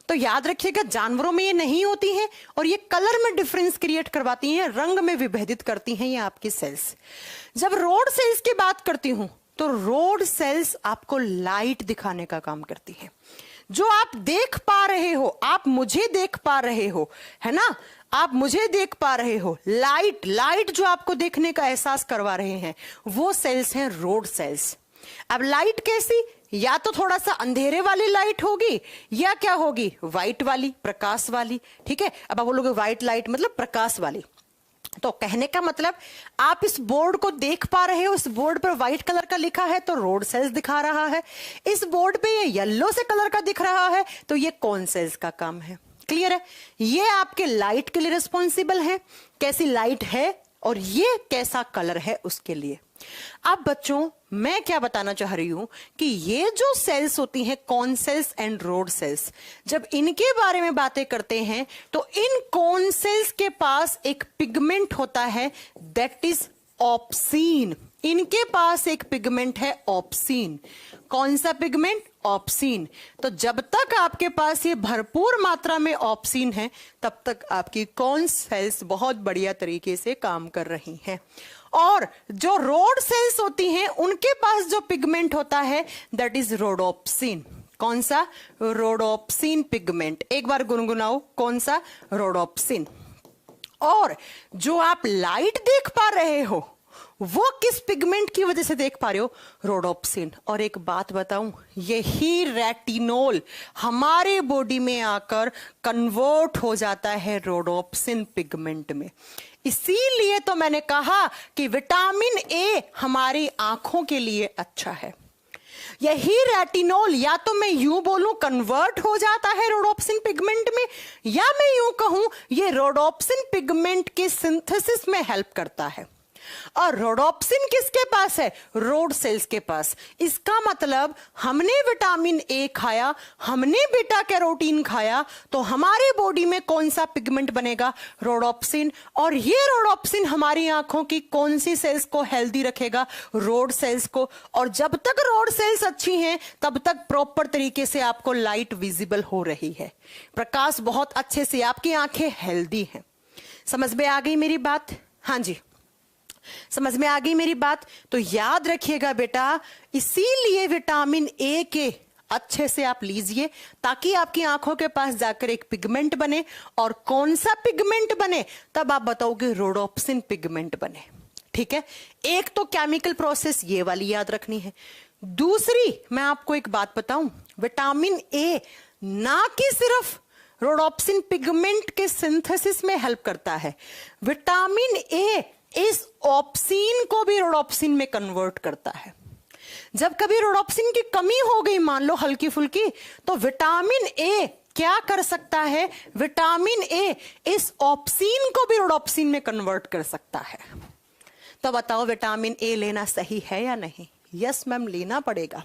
तो याद रखिएगा, जानवरों में ये नहीं होती हैं और ये कलर में डिफरेंस क्रिएट करवाती हैं, रंग में विभेदित करती हैं ये आपकी सेल्स। जब रोड सेल्स की बात करती हूं तो रोड सेल्स आपको लाइट दिखाने का काम करती है। जो आप देख पा रहे हो, आप मुझे देख पा रहे हो, है ना, आप मुझे देख पा रहे हो, लाइट जो आपको देखने का एहसास करवा रहे हैं वो सेल्स हैं रोड सेल्स। अब लाइट कैसी? या तो थोड़ा सा अंधेरे वाली लाइट होगी या क्या होगी, व्हाइट वाली, प्रकाश वाली, ठीक है। अब आप बोलोगे व्हाइट लाइट मतलब प्रकाश वाली, तो कहने का मतलब आप इस बोर्ड को देख पा रहे हो, इस बोर्ड पर व्हाइट कलर का लिखा है तो रोड सेल्स दिखा रहा है, इस बोर्ड पे ये येलो से कलर का दिख रहा है तो ये कौन सेल्स का काम है। क्लियर है? ये आपके लाइट के लिए रिस्पॉन्सिबल है, कैसी लाइट है और ये कैसा कलर है उसके लिए। अब बच्चों मैं क्या बताना चाह रही हूं कि ये जो सेल्स होती हैं, cone cells and rod cells, जब इनके बारे में बातें करते हैं तो इन कॉन सेल्स के पास एक पिगमेंट होता है, दैट इज ऑप्सीन। इनके पास एक पिगमेंट है ऑप्सीन। कौन सा पिगमेंट? ऑप्सीन। तो जब तक आपके पास ये भरपूर मात्रा में ऑप्सीन है तब तक आपकी कॉन सेल्स बहुत बढ़िया तरीके से काम कर रही हैं। और जो रोड सेल्स होती हैं उनके पास जो पिगमेंट होता है दैट इज रोडोप्सिन। कौन सा? Rhodopsin pigment. एक बार गुनगुनाओ, कौन सा? रोडोप्सिन। और जो आप लाइट देख पा रहे हो वो किस पिगमेंट की वजह से देख पा रहे हो? रोडोप्सिन। और एक बात बताऊं, यही रेटिनोल हमारे बॉडी में आकर कन्वर्ट हो जाता है रोडोप्सिन पिगमेंट में। इसीलिए तो मैंने कहा कि विटामिन ए हमारी आंखों के लिए अच्छा है। यही रेटिनोल, या तो मैं यूं बोलूं कन्वर्ट हो जाता है रोडोप्सिन पिगमेंट में, या मैं यूं कहूं ये रोडोप्सिन पिगमेंट के सिंथेसिस में हेल्प करता है। और रोडोप्सिन किसके पास है? रोड सेल्स के पास। इसका मतलब हमने विटामिन ए खाया, हमने बीटा कैरोटीन खाया, तो हमारे बॉडी में कौन सा पिगमेंट बनेगा? रोडोप्सिन। और ये रोडोप्सिन हमारी आंखों की कौन सी सेल्स को हेल्दी रखेगा? रोड सेल्स को। और जब तक रोड सेल्स अच्छी हैं तब तक प्रॉपर तरीके से आपको लाइट विजिबल हो रही है, प्रकाश बहुत अच्छे से, आपकी आंखें हेल्दी हैं। समझ में आ गई मेरी बात? हाँ जी, समझ में आ गई मेरी बात? तो याद रखिएगा बेटा, इसीलिए विटामिन ए के अच्छे से आप लीजिए ताकि आपकी आंखों के पास जाकर एक पिगमेंट बने। और कौन सा पिगमेंट बने? तब आप बताओगे रोडोप्सिन पिगमेंट बने। ठीक है, एक तो केमिकल प्रोसेस ये वाली याद रखनी है। दूसरी मैं आपको एक बात बताऊं, विटामिन ए ना कि सिर्फ रोडोप्सिन पिगमेंट के सिंथेसिस में हेल्प करता है, विटामिन ए इस ऑप्सिन को भी रोडोप्सिन में कन्वर्ट करता है। जब कभी रोडोप्सिन की कमी हो गई मान लो हल्की फुल्की, तो विटामिन ए क्या कर सकता है, विटामिन ए इस ऑप्सिन को भी रोडोप्सिन में कन्वर्ट कर सकता है। तो बताओ विटामिन ए लेना सही है या नहीं? यस मैम, लेना पड़ेगा।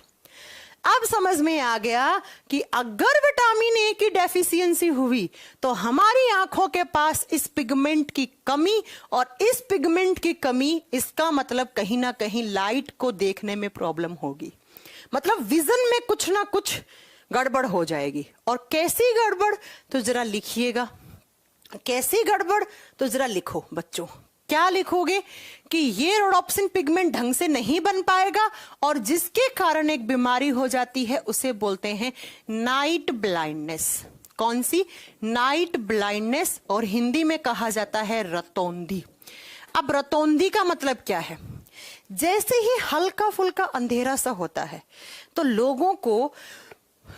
अब समझ में आ गया कि अगर विटामिन ए की डेफिशिएंसी हुई तो हमारी आंखों के पास इस पिगमेंट की कमी, और इस पिगमेंट की कमी इसका मतलब कहीं ना कहीं लाइट को देखने में प्रॉब्लम होगी, मतलब विजन में कुछ ना कुछ गड़बड़ हो जाएगी। और कैसी गड़बड़, तो जरा लिखिएगा, कैसी गड़बड़ तो जरा लिखो बच्चों। क्या लिखोगे कि ये रोडोप्सिन पिगमेंट ढंग से नहीं बन पाएगा और जिसके कारण एक बीमारी हो जाती है, उसे बोलते हैं नाइट ब्लाइंडनेस। कौन सी? नाइट ब्लाइंडनेस, और हिंदी में कहा जाता है रतौंधी। अब रतौंधी का मतलब क्या है? जैसे ही हल्का फुल्का अंधेरा सा होता है तो लोगों को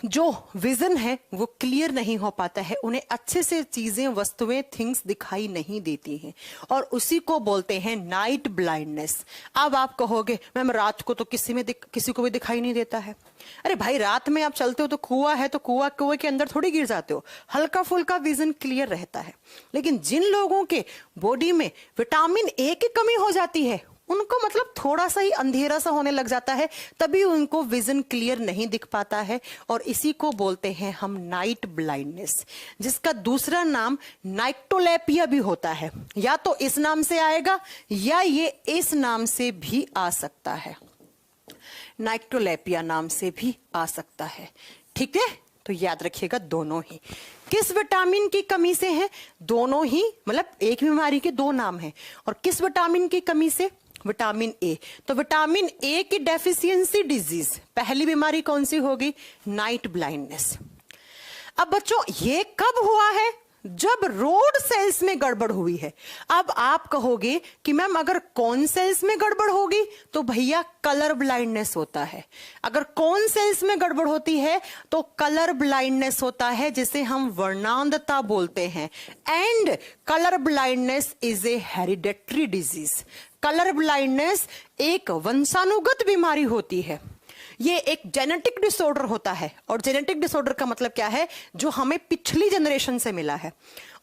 जो विजन है वो क्लियर नहीं हो पाता है, उन्हें अच्छे से चीजें, वस्तुएं, थिंग्स दिखाई नहीं देती हैं, और उसी को बोलते हैं नाइट ब्लाइंडनेस। अब आप कहोगे मैम रात को तो किसी को भी दिखाई नहीं देता है। अरे भाई, रात में आप चलते हो तो कुआं है तो कुएं के अंदर थोड़ी गिर जाते हो, हल्का फुल्का विजन क्लियर रहता है। लेकिन जिन लोगों के बॉडी में विटामिन ए की कमी हो जाती है, उनको मतलब थोड़ा सा ही अंधेरा सा होने लग जाता है, तभी उनको विजन क्लियर नहीं दिख पाता है, और इसी को बोलते हैं हम नाइट ब्लाइंडनेस, जिसका दूसरा नाम नाइक्टोलेपिया भी होता है। या तो इस नाम से आएगा या ये इस नाम से भी आ सकता है, नाइक्टोलेपिया नाम से भी आ सकता है। ठीक है, तो याद रखिएगा दोनों ही किस विटामिन की कमी से है, दोनों ही, मतलब एक बीमारी के दो नाम हैं। और किस विटामिन की कमी से? Vitamin A. तो विटामिन ए की डेफिशिएंसी डिजीज, पहली बीमारी कौन सी होगी? Night blindness. अब बच्चों ये कब हुआ है? जब रोड सेल्स में गड़बड़ हुई है। अब आप कहोगे कि मैम अगर कौन सेल्स में गड़बड़ होगी, तो भैया कलर ब्लाइंडनेस होता है। अगर कौन सेल्स में गड़बड़ होती है तो कलर ब्लाइंडनेस होता है, जिसे हम वर्णांधता बोलते हैं। And colour blindness is a hereditary disease. Colour blindness एक वंशानुगत बीमारी होती है, ये एक जेनेटिक डिसऑर्डर होता है। और जेनेटिक डिसऑर्डर का मतलब क्या है? जो हमें पिछली जनरेशन से मिला है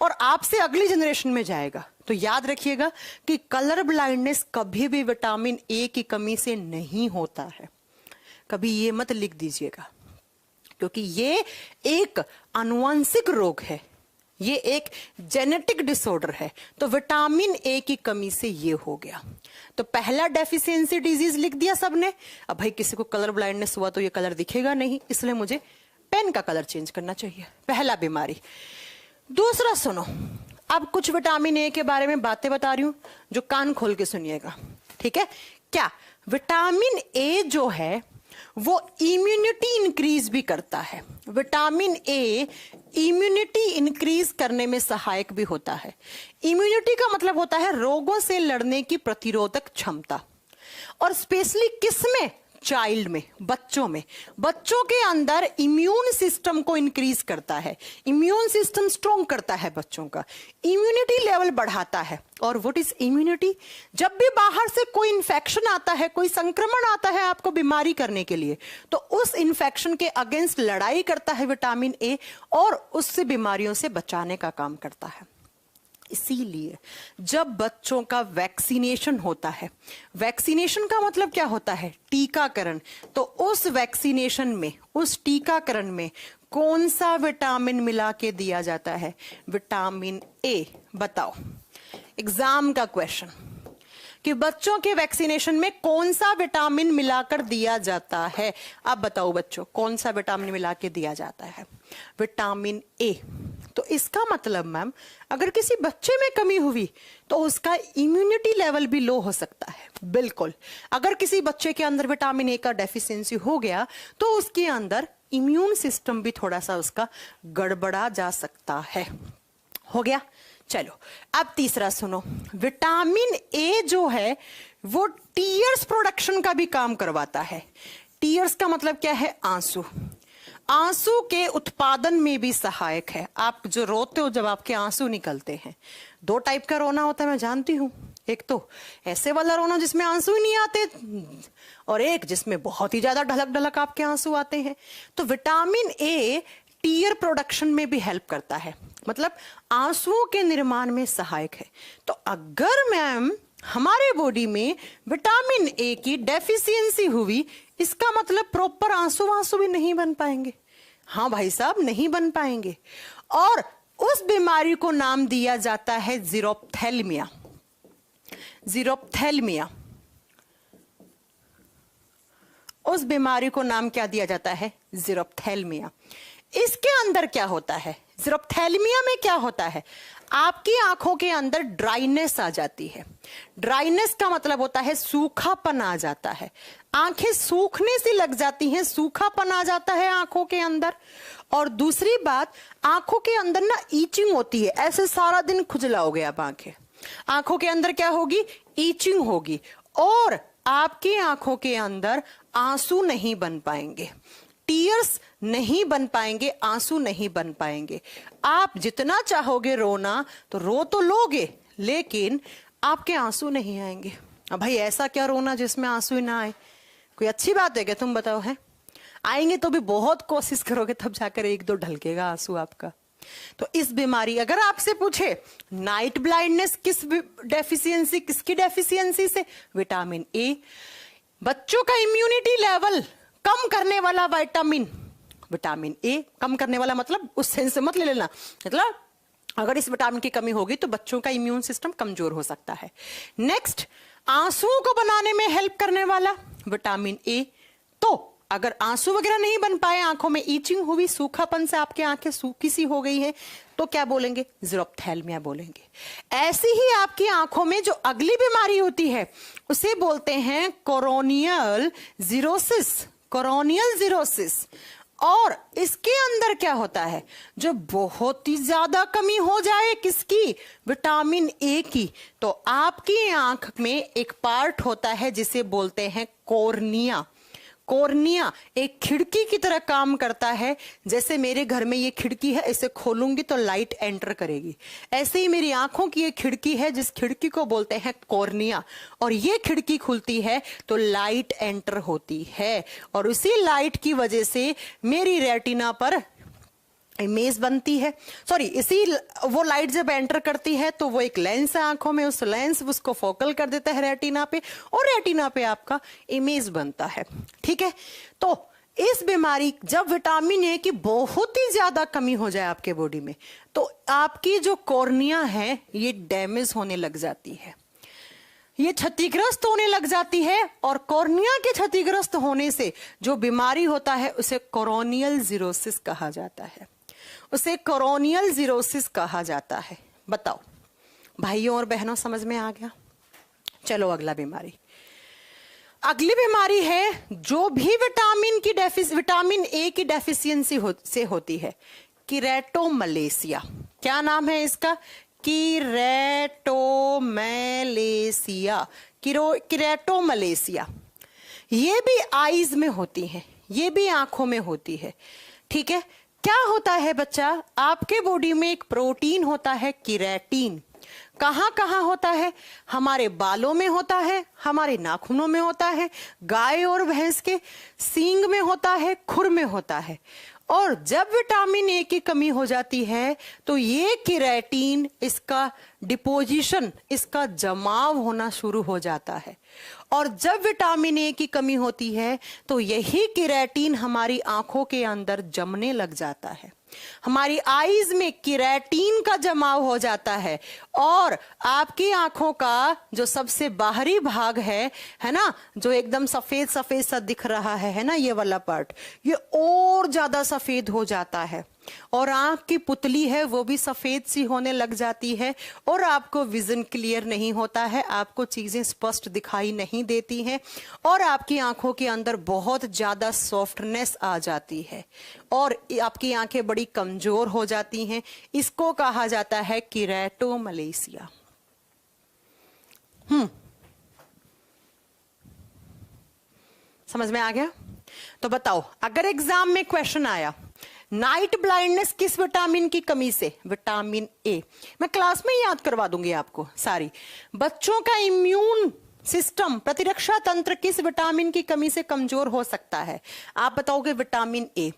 और आपसे अगली जनरेशन में जाएगा। तो याद रखिएगा कि कलर ब्लाइंडनेस कभी भी विटामिन ए की कमी से नहीं होता है, कभी ये मत लिख दीजिएगा, क्योंकि ये एक आनुवंशिक रोग है, ये एक जेनेटिक डिसऑर्डर है। तो विटामिन ए की कमी से ये हो गया। तो पहला डेफिशिएंसी डिजीज लिख दिया सबने। अब भाई किसी को कलर ब्लाइंडनेस हुआ तो ये कलर दिखेगा नहीं, इसलिए मुझे पेन का कलर चेंज करना चाहिए, पहला बीमारी। दूसरा सुनो, अब कुछ विटामिन ए के बारे में बातें बता रही हूं जो कान खोल के सुनिएगा, ठीक है? क्या विटामिन ए जो है वो इम्यूनिटी इंक्रीज भी करता है। विटामिन ए इम्यूनिटी इंक्रीज करने में सहायक भी होता है। इम्यूनिटी का मतलब होता है रोगों से लड़ने की प्रतिरोधक क्षमता, और स्पेशली किसमें? चाइल्ड में, बच्चों में। बच्चों के अंदर इम्यून सिस्टम को इंक्रीज करता है, इम्यून सिस्टम स्ट्रॉन्ग करता है बच्चों का, इम्यूनिटी लेवल बढ़ाता है। और व्हाट इज इम्यूनिटी? जब भी बाहर से कोई इंफेक्शन आता है, कोई संक्रमण आता है आपको बीमारी करने के लिए, तो उस इंफेक्शन के अगेंस्ट लड़ाई करता है विटामिन ए, और उससे बीमारियों से बचाने का काम करता है। इसीलिए जब बच्चों का वैक्सीनेशन होता है, वैक्सीनेशन का मतलब क्या होता है? टीकाकरण। तो उस वैक्सीनेशन में, उस टीकाकरण में कौन सा विटामिन मिला के दिया जाता है? Vitamin A. बताओ, एग्जाम का क्वेश्चन कि बच्चों के वैक्सीनेशन में कौन सा विटामिन मिलाकर दिया जाता है? अब बताओ बच्चों, कौन सा विटामिन मिला के दिया जाता है? Vitamin A. तो इसका मतलब मैम अगर किसी बच्चे में कमी हुई तो उसका इम्यूनिटी लेवल भी लो हो सकता है। बिल्कुल, अगर किसी बच्चे के अंदर विटामिन ए का डेफिशिएंसी हो गया तो उसके अंदर इम्यून सिस्टम भी थोड़ा सा उसका गड़बड़ा जा सकता है। हो गया? चलो अब तीसरा सुनो, विटामिन ए जो है वो टीयर्स प्रोडक्शन का भी काम करवाता है। टीयर्स का मतलब क्या है? आंसू। आंसू के उत्पादन में भी सहायक है। आप जो रोते हो जब आपके आंसू निकलते हैं, दो टाइप का रोना होता है मैं जानती हूं, एक तो ऐसे वाला रोना जिसमें आंसू ही नहीं आते, और एक जिसमें बहुत ही ज्यादा ढलक ढलक आपके आंसू आते हैं। तो विटामिन ए टीयर प्रोडक्शन में भी हेल्प करता है, मतलब आंसुओं के निर्माण में सहायक है। तो अगर मैम हमारे बॉडी में विटामिन ए की डेफिशिएंसी हुई, इसका मतलब प्रॉपर आंसू भी नहीं बन पाएंगे। हाँ भाई साहब, नहीं बन पाएंगे। और उस बीमारी को नाम दिया जाता है जीरोप्थेल्मिया। जीरोप्थेल्मिया, उस बीमारी को नाम क्या दिया जाता है? जीरोप्थेल्मिया। इसके अंदर क्या होता है? जीरोप्थेल्मिया में क्या होता है? आपकी आंखों के अंदर ड्राइनेस आ जाती है। ड्राइनेस का मतलब होता है सूखापन आ जाता है, आंखें सूखने से लग जाती हैं, सूखापन आ जाता है आंखों के अंदर। और दूसरी बात, आंखों के अंदर ना ईचिंग होती है, ऐसे सारा दिन खुजलाओगे आप आंखें, आंखों के अंदर क्या होगी? ईचिंग होगी, और आपकी आंखों के अंदर आंसू नहीं बन पाएंगे, टीयर्स नहीं बन पाएंगे, आंसू नहीं बन पाएंगे। आप जितना चाहोगे रोना तो रो तो लोगे, लेकिन आपके आंसू नहीं आएंगे। अब भाई ऐसा क्या रोना जिसमें आंसू ही ना आए? कोई अच्छी बात है क्या? तुम बताओ। है आएंगे तो भी बहुत कोशिश करोगे, तब जाकर एक दो ढलकेगा आंसू आपका। तो इस बीमारी, अगर आपसे पूछे नाइट ब्लाइंडनेस किस डेफिशिएंसी, किसकी डेफिशिएंसी से? Vitamin A. बच्चों का इम्यूनिटी लेवल कम करने वाला विटामिन, विटामिन ए कम करने वाला, मतलब उस सेंस से मत ले लेना, मतलब अगर इस विटामिन की कमी होगी तो बच्चों का इम्यून सिस्टम कमजोर हो सकता है। नेक्स्ट, आंसुओं को बनाने में हेल्प करने वाला विटामिन ए। तो अगर आंसू वगैरह नहीं बन पाए, आंखों में ईचिंग हुई, सूखापन से आपकी आंखें सूखी सी हो गई है, तो क्या बोलेंगे? जीरोप्थेल्मिया बोलेंगे। ऐसी ही आपकी आंखों में जो अगली बीमारी होती है उसे बोलते हैं कोरोनियल जीरोसिस। कोरोनियल जीरोसिस। और इसके अंदर क्या होता है? जो बहुत ही ज्यादा कमी हो जाए किसकी? विटामिन ए की, तो आपकी आंख में एक पार्ट होता है जिसे बोलते हैं कॉर्निया। कॉर्निया एक खिड़की की तरह काम करता है। जैसे मेरे घर में ये खिड़की है, इसे खोलूंगी तो लाइट एंटर करेगी, ऐसे ही मेरी आंखों की एक खिड़की है जिस खिड़की को बोलते हैं कॉर्निया, और ये खिड़की खुलती है तो लाइट एंटर होती है, और उसी लाइट की वजह से मेरी रेटिना पर इमेज बनती है। सॉरी, इसी वो लाइट जब एंटर करती है तो वो एक लेंस है आंखों में, उस लेंस उसको फोकल कर देता है रेटिना पे, और रेटिना पे आपका इमेज बनता है। ठीक है, तो इस बीमारी, जब विटामिन ए की बहुत ही ज्यादा कमी हो जाए आपके बॉडी में, तो आपकी जो कॉर्निया है ये डैमेज होने लग जाती है, ये क्षतिग्रस्त होने लग जाती है। और कॉर्निया के क्षतिग्रस्त होने से जो बीमारी होता है उसे कोरोनियल जीरोसिस कहा जाता है, उसे कोरोनियल जीरोसिस कहा जाता है। बताओ भाइयों और बहनों, समझ में आ गया? चलो अगला बीमारी। अगली बीमारी है जो भी विटामिन ए की डेफिशिएंसी से होती है, कीरेटोमलेशिया। क्या नाम है इसका? कीरेटोमलेशिया। कीरेटोमलेशिया। ये भी आईज में होती है, ये भी आंखों में होती है। ठीक है, क्या होता है बच्चा? आपके बॉडी में एक प्रोटीन होता है कीरेटिन। कहां कहां होता है? हमारे बालों में होता है, हमारे नाखूनों में होता है, गाय और भैंस के सींग में होता है, खुर में होता है। और जब विटामिन ए की कमी हो जाती है तो ये कीरेटिन, इसका डिपोजिशन, इसका जमाव होना शुरू हो जाता है। और जब विटामिन ए की कमी होती है तो यही कीरेटिन हमारी आंखों के अंदर जमने लग जाता है, हमारी आईज में कीरेटिन का जमाव हो जाता है, और आपकी आंखों का जो सबसे बाहरी भाग है ना, जो एकदम सफेद सफेद सा दिख रहा है ना, ये वाला पार्ट, ये और ज्यादा सफेद हो जाता है। और आंख की पुतली है वो भी सफेद सी होने लग जाती है, और आपको विजन क्लियर नहीं होता है, आपको चीजें स्पष्ट दिखाई नहीं देती हैं, और आपकी आंखों के अंदर बहुत ज्यादा सॉफ्टनेस आ जाती है, और आपकी आंखें बड़ी कमजोर हो जाती हैं। इसको कहा जाता है कीरेटोमलेशिया। समझ में आ गया? तो बताओ, अगर एग्जाम में क्वेश्चन आया नाइट ब्लाइंडनेस किस विटामिन की कमी से, विटामिन ए, मैं क्लास में याद करवा दूंगी आपको सारी। बच्चों का इम्यून सिस्टम, प्रतिरक्षा तंत्र किस विटामिन की कमी से कमजोर हो सकता है, आप बताओगे विटामिन ए।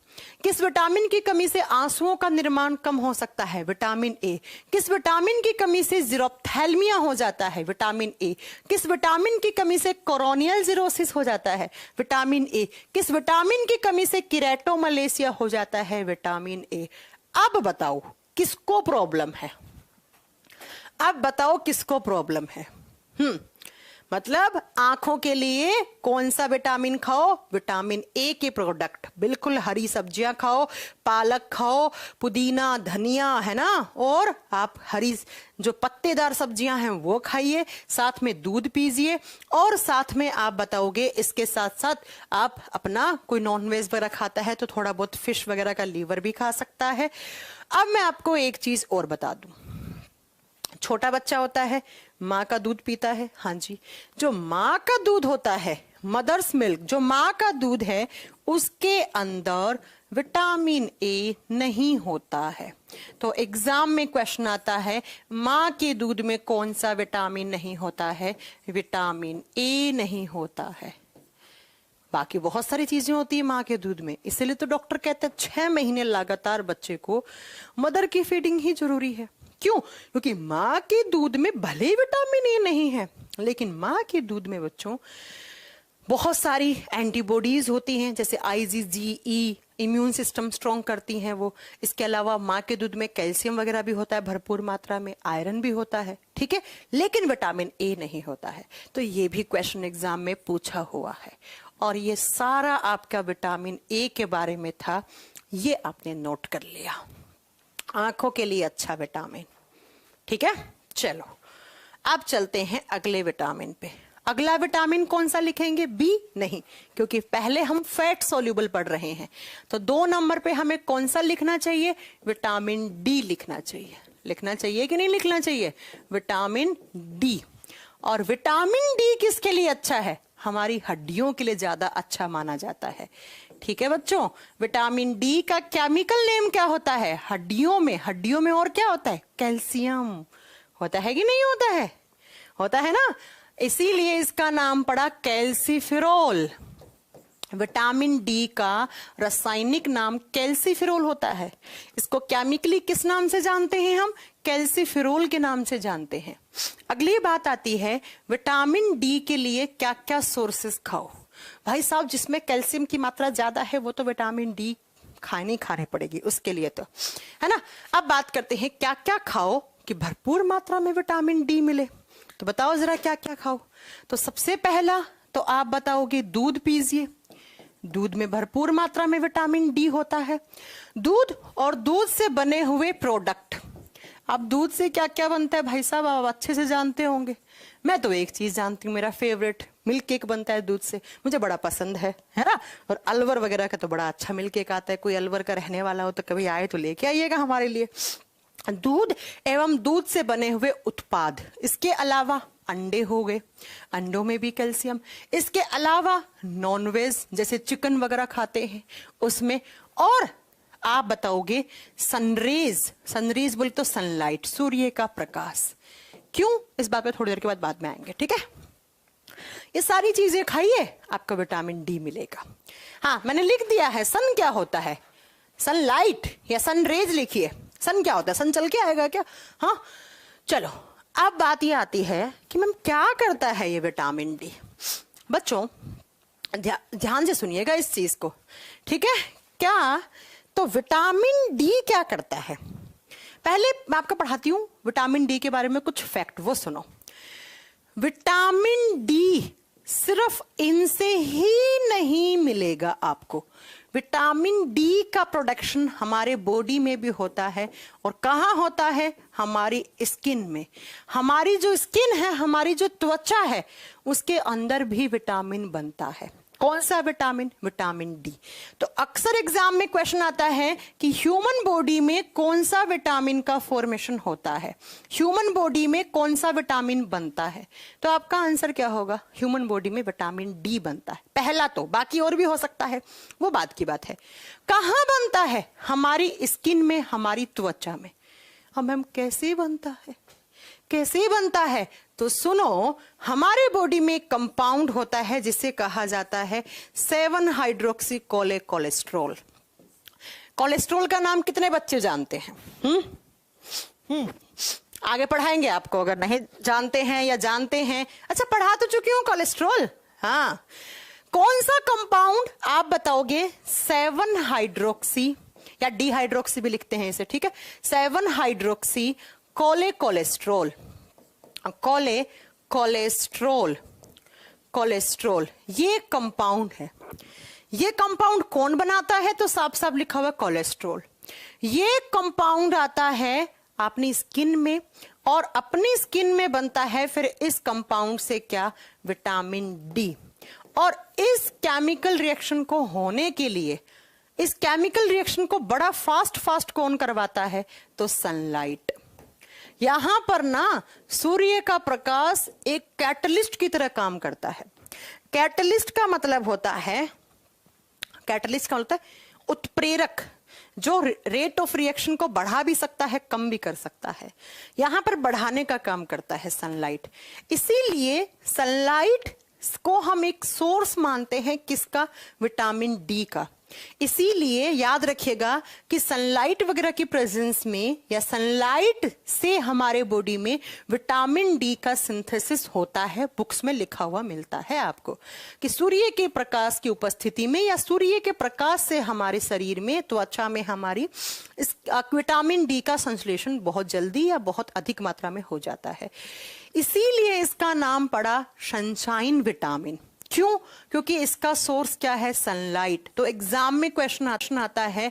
किस विटामिन की कमी से आंसुओं का निर्माण कम हो सकता है, विटामिन ए। किस विटामिन की कमी से जीरोप्थेल्मिया हो जाता है, विटामिन ए। किस विटामिन की कमी से कोरोनियल जीरोसिस हो जाता है, विटामिन ए। किस विटामिन की कमी से कीरेटोमलेशिया हो जाता है, विटामिन ए। अब बताओ किसको प्रॉब्लम है, अब बताओ किसको प्रॉब्लम है। मतलब आंखों के लिए कौन सा विटामिन खाओ, विटामिन ए के प्रोडक्ट, बिल्कुल हरी सब्जियां खाओ, पालक खाओ, पुदीना, धनिया, है ना, और आप हरी जो पत्तेदार सब्जियां हैं वो खाइए, साथ में दूध पीजिए, और साथ में आप बताओगे इसके साथ साथ आप अपना कोई नॉनवेज वगैरह खाता है तो थोड़ा बहुत फिश वगैरह का लीवर भी खा सकता है। अब मैं आपको एक चीज और बता दूं, छोटा बच्चा होता है, माँ का दूध पीता है, हाँ जी, जो माँ का दूध होता है, मदर्स मिल्क, जो माँ का दूध है, उसके अंदर विटामिन ए नहीं होता है। तो एग्जाम में क्वेश्चन आता है माँ के दूध में कौन सा विटामिन नहीं होता है, विटामिन ए नहीं होता है। बाकी बहुत सारी चीजें होती है माँ के दूध में, इसलिए तो डॉक्टर कहते हैं 6 महीने लगातार बच्चे को मदर की फीडिंग ही जरूरी है। क्यों? क्योंकि माँ के दूध में भले ही विटामिन ए नहीं है, लेकिन माँ के दूध में बच्चों बहुत सारी एंटीबॉडीज होती हैं, जैसे IgE, इम्यून सिस्टम स्ट्रॉन्ग करती हैं वो। इसके अलावा माँ के दूध में कैल्शियम वगैरह भी होता है भरपूर मात्रा में, आयरन भी होता है, ठीक है, लेकिन विटामिन ए नहीं होता है। तो ये भी क्वेश्चन एग्जाम में पूछा हुआ है, और ये सारा आपका विटामिन ए के बारे में था, ये आपने नोट कर लिया। आंखों के लिए अच्छा विटामिन, ठीक है। चलो अब चलते हैं अगले विटामिन पे। अगला विटामिन कौन सा लिखेंगे, बी नहीं, क्योंकि पहले हम फैट सोल्यूबल पढ़ रहे हैं। तो 2 नंबर पे हमें कौन सा लिखना चाहिए, विटामिन डी लिखना चाहिए। लिखना चाहिए कि नहीं लिखना चाहिए, विटामिन डी। और विटामिन डी किसके लिए अच्छा है, हमारी हड्डियों के लिए ज्यादा अच्छा माना जाता है, ठीक है बच्चों। विटामिन डी का केमिकल नेम क्या होता है, हड्डियों में और क्या होता है, कैल्शियम होता है कि नहीं होता है, होता है ना, इसीलिए इसका नाम पड़ा कैल्सीफेरोल। विटामिन डी का रासायनिक नाम कैल्सीफेरोल होता है। इसको केमिकली किस नाम से जानते हैं हम, कैल्सीफेरोल के नाम से जानते हैं। अगली बात आती है विटामिन डी के लिए क्या क्या सोर्सेस खाओ। भाई साहब, जिसमें कैल्शियम की मात्रा ज्यादा है वो तो विटामिन डी खानी पड़ेगी उसके लिए, तो है ना। अब बात करते हैं क्या क्या खाओ कि भरपूर मात्रा में विटामिन डी मिले। तो बताओ जरा क्या क्या खाओ। तो सबसे पहला तो आप बताओगे दूध पीजिए, दूध में भरपूर मात्रा में विटामिन डी होता है। दूध और दूध से बने हुए प्रोडक्ट, अब दूध से क्या क्या बनता है भाई साहब, आप अच्छे से जानते होंगे। मैं तो एक चीज जानती हूँ, मेरा फेवरेट मिल्क केक बनता है दूध से, मुझे बड़ा पसंद है ना। और अलवर वगैरह का तो बड़ा अच्छा मिल्क केक आता है, कोई अलवर का रहने वाला हो तो कभी आए तो लेके आइएगा हमारे लिए। दूध एवं दूध से बने हुए उत्पाद, इसके अलावा अंडे हो गए, अंडों में भी कैल्शियम। इसके अलावा नॉनवेज जैसे चिकन वगैरह खाते हैं उसमें, और आप बताओगे सनरेज बोले तो सनलाइट, सूर्य का प्रकाश। क्यों, इस बात पे थोड़ी देर के बाद में आएंगे, ठीक है। ये सारी चीजें खाइए, आपको विटामिन डी मिलेगा। हाँ, मैंने लिख दिया है सन क्या होता है, सनलाइट या सनरेज लिखिए। सन क्या होता है, सन चल के आएगा क्या, हाँ चलो। अब बात ये आती है कि मैम क्या करता है ये विटामिन डी। बच्चों ध्यान से सुनिएगा इस चीज को, ठीक है। क्या, तो विटामिन डी क्या करता है, पहले मैं आपको पढ़ाती हूं विटामिन डी के बारे में कुछ फैक्ट, वो सुनो। विटामिन डी सिर्फ इनसे ही नहीं मिलेगा आपको। विटामिन डी का प्रोडक्शन हमारे बॉडी में भी होता है, और कहाँ होता है? हमारी स्किन में। हमारी जो स्किन है, हमारी जो त्वचा है, उसके अंदर भी विटामिन बनता है। कौन सा विटामिन? Vitamin D. तो अक्सर एग्जाम में क्वेश्चन आता है कि ह्यूमन बॉडी में कौन सा विटामिन का फॉर्मेशन होता है, ह्यूमन बॉडी में कौन सा विटामिन बनता है। तो आपका आंसर क्या होगा? ह्यूमन बॉडी में विटामिन डी बनता है पहला। तो बाकी और भी हो सकता है, वो बात की बात है। कहाँ बनता है? हमारी स्किन में, हमारी त्वचा में। अब मैम कैसे बनता है? कैसे बनता है? तो सुनो, हमारे बॉडी में कंपाउंड होता है जिसे कहा जाता है 7 हाइड्रोक्सी कोलेस्ट्रॉल। कोलेस्ट्रॉल का नाम कितने बच्चे जानते हैं? आगे पढ़ाएंगे आपको अगर नहीं जानते हैं या जानते हैं। अच्छा, पढ़ा तो चुकी हूं कोलेस्ट्रॉल। हाँ, कौन सा कंपाउंड आप बताओगे? 7 हाइड्रोक्सी या डिहाइड्रोक्सी भी लिखते हैं इसे, ठीक है। 7 हाइड्रोक्सी कोलेस्ट्रॉल। कोलेस्ट्रॉल ये कंपाउंड है। ये कंपाउंड कौन बनाता है? तो साफ साफ लिखा हुआ कोलेस्ट्रॉल। ये कंपाउंड आता है अपनी स्किन में, और अपनी स्किन में बनता है फिर इस कंपाउंड से क्या? Vitamin D. और इस केमिकल रिएक्शन को होने के लिए, इस केमिकल रिएक्शन को बड़ा फास्ट कौन करवाता है? तो सनलाइट। यहां पर ना सूर्य का प्रकाश एक कैटलिस्ट की तरह काम करता है। कैटलिस्ट का मतलब होता है, कैटलिस्ट का मतलब उत्प्रेरक, जो रेट ऑफ रिएक्शन को बढ़ा भी सकता है, कम भी कर सकता है। यहां पर बढ़ाने का काम करता है सनलाइट। इसीलिए सनलाइट को हम एक सोर्स मानते हैं किसका? विटामिन डी का। इसीलिए याद रखिएगा कि सनलाइट वगैरह की प्रेजेंस में या सनलाइट से हमारे बॉडी में विटामिन डी का सिंथेसिस होता है। बुक्स में लिखा हुआ मिलता है आपको कि सूर्य के प्रकाश की उपस्थिति में या सूर्य के प्रकाश से हमारे शरीर में, त्वचा में हमारी इस विटामिन डी का संश्लेषण बहुत जल्दी या बहुत अधिक मात्रा में हो जाता है। इसीलिए इसका नाम पड़ा सनशाइन विटामिन। क्यों? क्योंकि इसका सोर्स क्या है? सनलाइट। तो एग्जाम में क्वेश्चन आता है,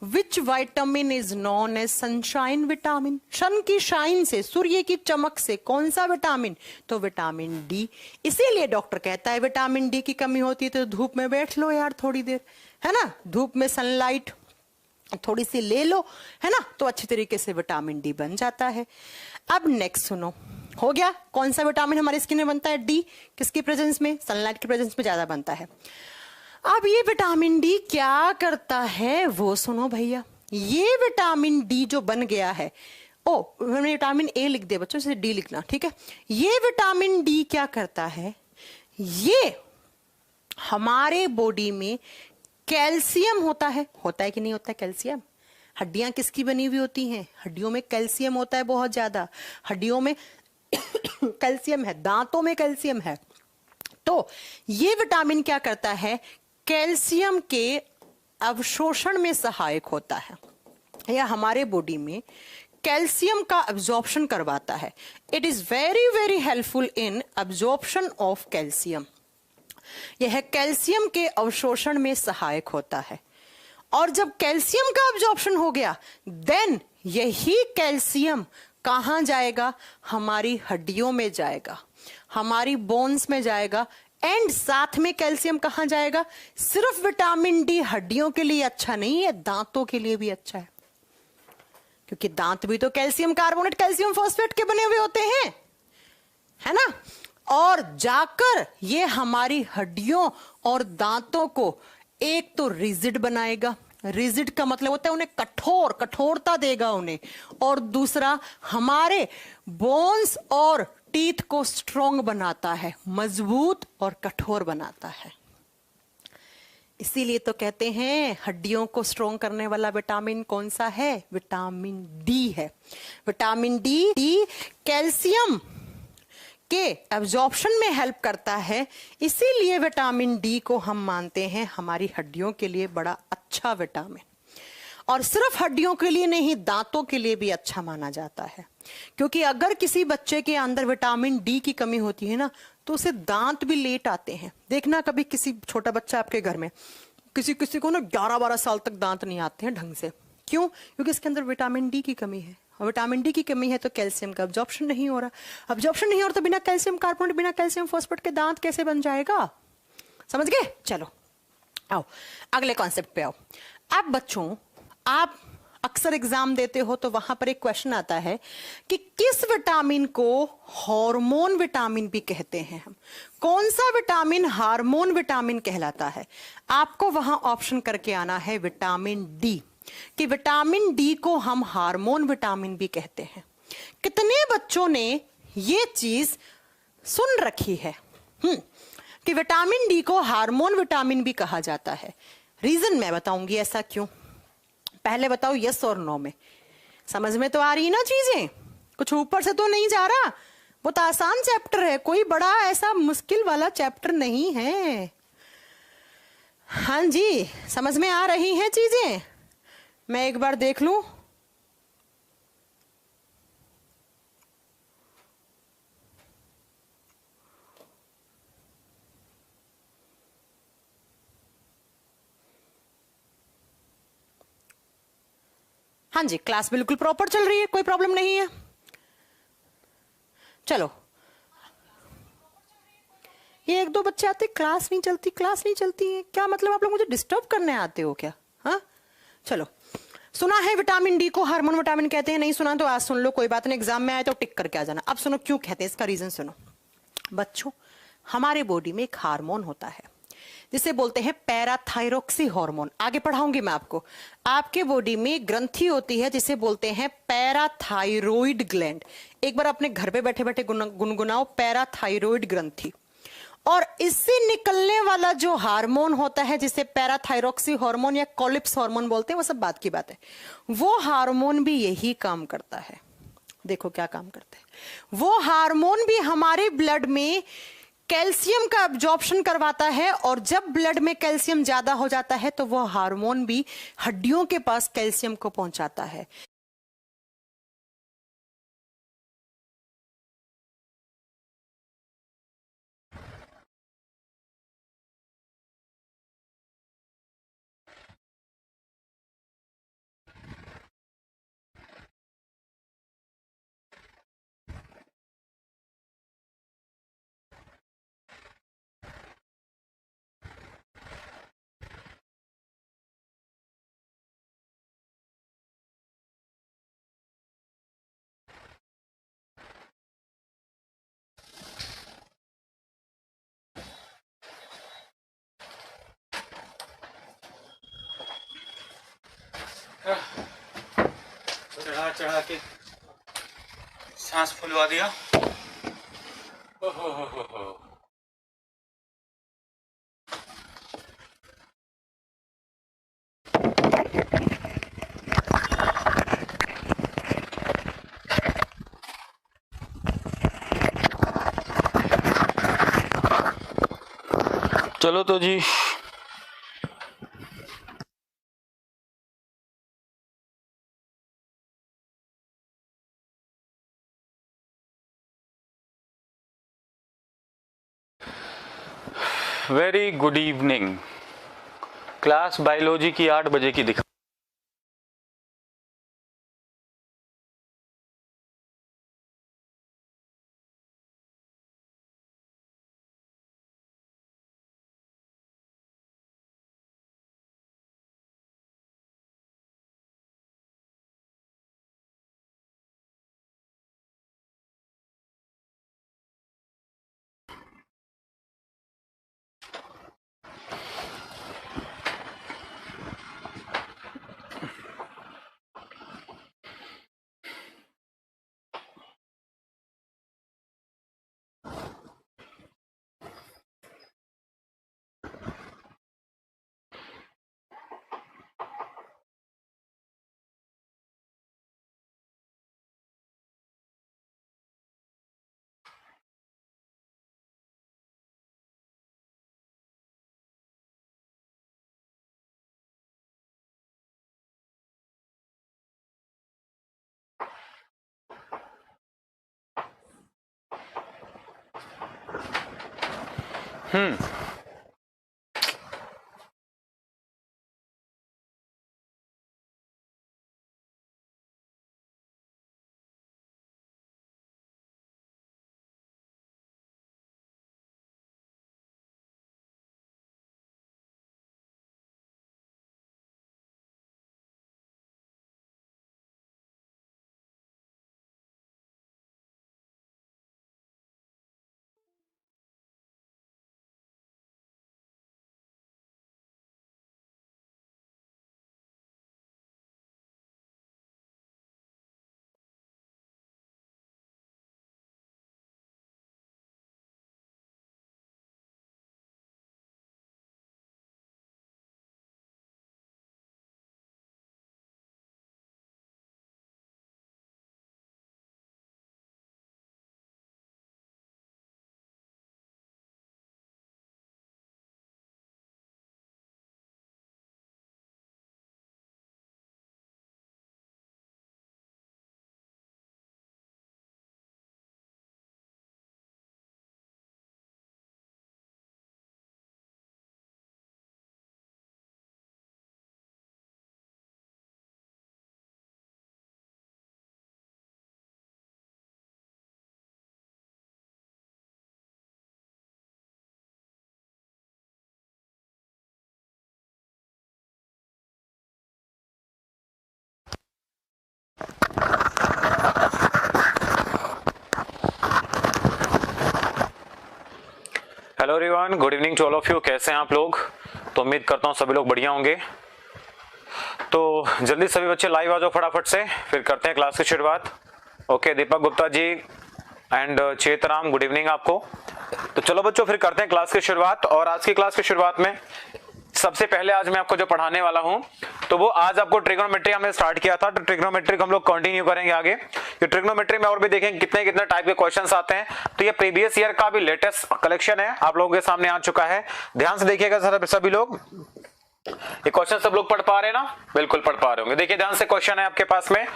which vitamin is known as sunshine vitamin? Sun की शाइन से, सूर्य की चमक से कौन सा विटामिन? तो विटामिन डी। इसीलिए डॉक्टर कहता है विटामिन डी की कमी होती है तो धूप में बैठ लो यार थोड़ी देर, है ना, धूप में सनलाइट थोड़ी सी ले लो, है ना, तो अच्छी तरीके से विटामिन डी बन जाता है। अब नेक्स्ट सुनो, हो गया कौन सा विटामिन हमारी स्किन में बनता है? डी। किसकी प्रेजेंस में? सनलाइट की प्रेजेंस में ज्यादा बनता है। अब ये विटामिन डी क्या करता है वो सुनो भैया। ये विटामिन डी जो बन गया है, मैंने विटामिन ए लिख दिया बच्चों, इसे डी लिखना, ठीक है। ये विटामिन डी क्या करता है? ये हमारे बॉडी में कैल्शियम होता है कि नहीं होता है कैल्शियम? हड्डियां किसकी बनी हुई होती हैं? हड्डियों में कैल्शियम होता है बहुत ज्यादा। हड्डियों में कैल्शियम है, दांतों में कैल्शियम है। तो ये विटामिन क्या करता है? कैल्शियम के अवशोषण में सहायक होता है, या हमारे बॉडी में कैल्शियम का अब्जॉर्प्शन करवाता है। It is very very helpful in absorption of calcium. यह कैल्शियम के अवशोषण में सहायक होता है। और जब कैल्शियम का अब्जॉर्प्शन हो गया, देन यही कैल्शियम कहां जाएगा? हमारी हड्डियों में जाएगा, हमारी बोन्स में जाएगा। एंड साथ में कैल्शियम कहां जाएगा? सिर्फ विटामिन डी हड्डियों के लिए अच्छा नहीं है, दांतों के लिए भी अच्छा है, क्योंकि दांत भी तो कैल्शियम कार्बोनेट, कैल्शियम फॉस्फेट के बने हुए होते हैं, है ना। और जाकर ये हमारी हड्डियों और दांतों को एक तो रिजिड बनाएगा। रिजिड का मतलब होता है उन्हें कठोरता देगा उन्हें। और दूसरा हमारे बोन्स और टीथ को स्ट्रॉन्ग बनाता है, मजबूत और कठोर बनाता है। इसीलिए तो कहते हैं हड्डियों को स्ट्रॉन्ग करने वाला विटामिन कौन सा है? विटामिन डी है। विटामिन डी कैल्शियम के एब्जॉर्प्शन में हेल्प करता है। इसीलिए विटामिन डी को हम मानते हैं हमारी हड्डियों के लिए बड़ा अच्छा विटामिन। और सिर्फ हड्डियों के लिए नहीं, दांतों के लिए भी अच्छा माना जाता है। क्योंकि अगर किसी बच्चे के अंदर विटामिन डी की कमी होती है ना, तो उसे दांत भी लेट आते हैं। देखना कभी किसी छोटा बच्चा आपके घर में, किसी किसी को ना 11-12 साल तक दांत नहीं आते हैं ढंग से। क्यों? क्योंकि इसके अंदर विटामिन डी की कमी है। और विटामिन डी की कमी है तो कैल्शियम का अब्जॉर्प्शन नहीं हो रहा। अब्जॉर्प्शन नहीं हो रहा तो बिना कैल्शियम कार्बोनेट, बिना कैल्शियम फॉस्फेट के दांत कैसे बन जाएगा? समझ गए? चलो आओ अगले कॉन्सेप्ट पे आओ। अब बच्चों, आप अक्सर एग्जाम देते हो तो वहां पर एक क्वेश्चन आता है कि किस विटामिन को हार्मोन विटामिन भी कहते हैं हम। कौन सा विटामिन हार्मोन विटामिन कहलाता है? आपको वहां ऑप्शन करके आना है विटामिन डी, कि विटामिन डी को हम हार्मोन विटामिन भी कहते हैं। कितने बच्चों ने ये चीज सुन रखी है कि विटामिन डी को हार्मोन विटामिन भी कहा जाता है? रीजन मैं बताऊंगी ऐसा क्यों। पहले बताओ यस और नो में। समझ में तो आ रही ना चीजें? कुछ ऊपर से तो नहीं जा रहा? वो तो आसान चैप्टर है, कोई बड़ा ऐसा मुश्किल वाला चैप्टर नहीं है। हाँ जी, समझ में आ रही हैं चीजें? मैं एक बार देख लूं। हाँ जी, क्लास बिल्कुल प्रॉपर चल रही है, कोई प्रॉब्लम नहीं है। चलो, ये एक दो बच्चे आते, क्लास नहीं चलती, क्लास नहीं चलती है, क्या मतलब? आप लोग मुझे डिस्टर्ब करने आते हो क्या? हाँ, चलो। सुना है विटामिन डी को हार्मोन विटामिन कहते हैं? नहीं सुना तो आज सुन लो, कोई बात नहीं, एग्जाम में आए तो टिक करके आ जाना। अब सुनो क्यों कहते हैं, इसका रीजन सुनो। बच्चों, हमारे बॉडी में एक हार्मोन होता है जिसे बोलते हैं पैराथायरॉक्सी हार्मोन। आगे पढ़ाऊंगी मैं आपको। आपके बॉडी में ग्रंथि होती है जिसे बोलते हैं पैराथायरॉइड ग्लैंड। एक बार अपने घर पे बैठे बैठे गुनगुनाओ, पैराथायरॉइड ग्रंथि। और इससे निकलने वाला जो हार्मोन होता है जिसे पैराथायरॉक्सी हार्मोन या कोलिप्स हार्मोन बोलते हैं, वो सब बात की बात है। वो हार्मोन भी यही काम करता है। देखो क्या काम करता है। वो हार्मोन भी हमारे ब्लड में कैल्शियम का अब्जॉर्प्शन करवाता है, और जब ब्लड में कैल्शियम ज्यादा हो जाता है तो वो हार्मोन भी हड्डियों के पास कैल्शियम को पहुंचाता है। चढ़ा चढ़ा के सांस फुलवा दिया। हो। चलो तो जी, very good evening. Class biology की 8 बजे की दिखा। Hello everyone, good evening to all of you. कैसे हैं आप लोग? तो उम्मीद करता हूँ सभी लोग बढ़िया होंगे। तो जल्दी सभी बच्चे लाइव आ जाओ फटाफट से, फिर करते हैं क्लास की शुरुआत। Okay, Deepak Gupta ji and Chetram, good evening आपको। तो चलो बच्चों, फिर करते हैं क्लास की शुरुआत। और आज की क्लास की शुरुआत में सबसे पहले आज मैं आपको जो पढ़ाने वाला हूं, तो वो आज आपको ट्रिग्नोमेट्री हमने स्टार्ट किया था, तो ट्रिग्नोमेट्री को हम लोग कंटिन्यू करेंगे आगे। ये ट्रिग्नोमेट्री में और भी देखेंगे कितने कितने टाइप के क्वेश्चंस आते हैं। तो ये प्रीवियस ईयर का भी लेटेस्ट कलेक्शन है, आप लोगों के सामने आ चुका है। ध्यान से देखिएगा सभी लोग। ये क्वेश्चन सब लोग पढ़ पा रहे हैं ना? बिल्कुल पढ़ पा रहे होंगे। देखिए ध्यान से, क्वेश्चन है आपके पास में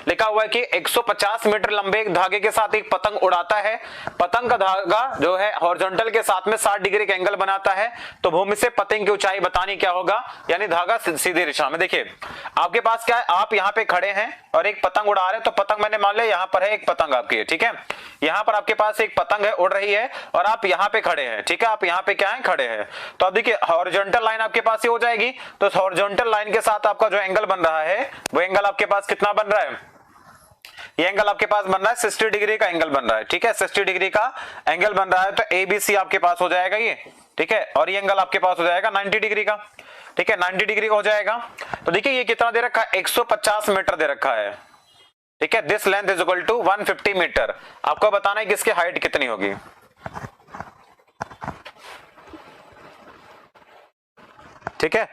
लिखा हुआ है कि 150 मीटर लंबे एक धागे के साथ एक पतंग उड़ाता है। पतंग का धागा जो है हॉरिजॉन्टल के साथ में 60 डिग्री का एंगल बनाता है। तो भूमि से पतंग की ऊंचाई बतानी क्या होगा, यानी धागा सीधी दिशा में। देखिए आपके पास क्या है, आप यहाँ पे खड़े हैं और एक पतंग उड़ा रहे हैं। तो पतंग मैंने मान लिया यहाँ पर है, एक पतंग आपकी है, ठीक है। यहाँ पर आपके पास एक पतंग है, उड़ रही है, और आप यहाँ पे खड़े हैं, ठीक है। आप यहाँ पे क्या है, खड़े हैं। तो अब देखिए हॉरिजॉन्टल लाइन आपके पास ये हो जाएगी। तो हॉरिजॉन्टल लाइन के साथ आपका जो एंगल बन रहा है, वो एंगल आपके पास कितना बन रहा है? ये एंगल आपके पास बन रहा है 60 डिग्री का एंगल बन रहा है, ठीक है। 60 डिग्री का एंगल बन रहा है, तो ABC आपके पास हो जाएगा ये, ठीक है। और ये एंगल आपके पास हो जाएगा 90 डिग्री का, ठीक है। 90 डिग्री का हो जाएगा। तो देखिए ये कितना दे रखा है, 150 मीटर दे रखा है, ठीक है। This length is equal to 150 metre. आपको बताना है कि इसकी हाइट कितनी होगी, ठीक है।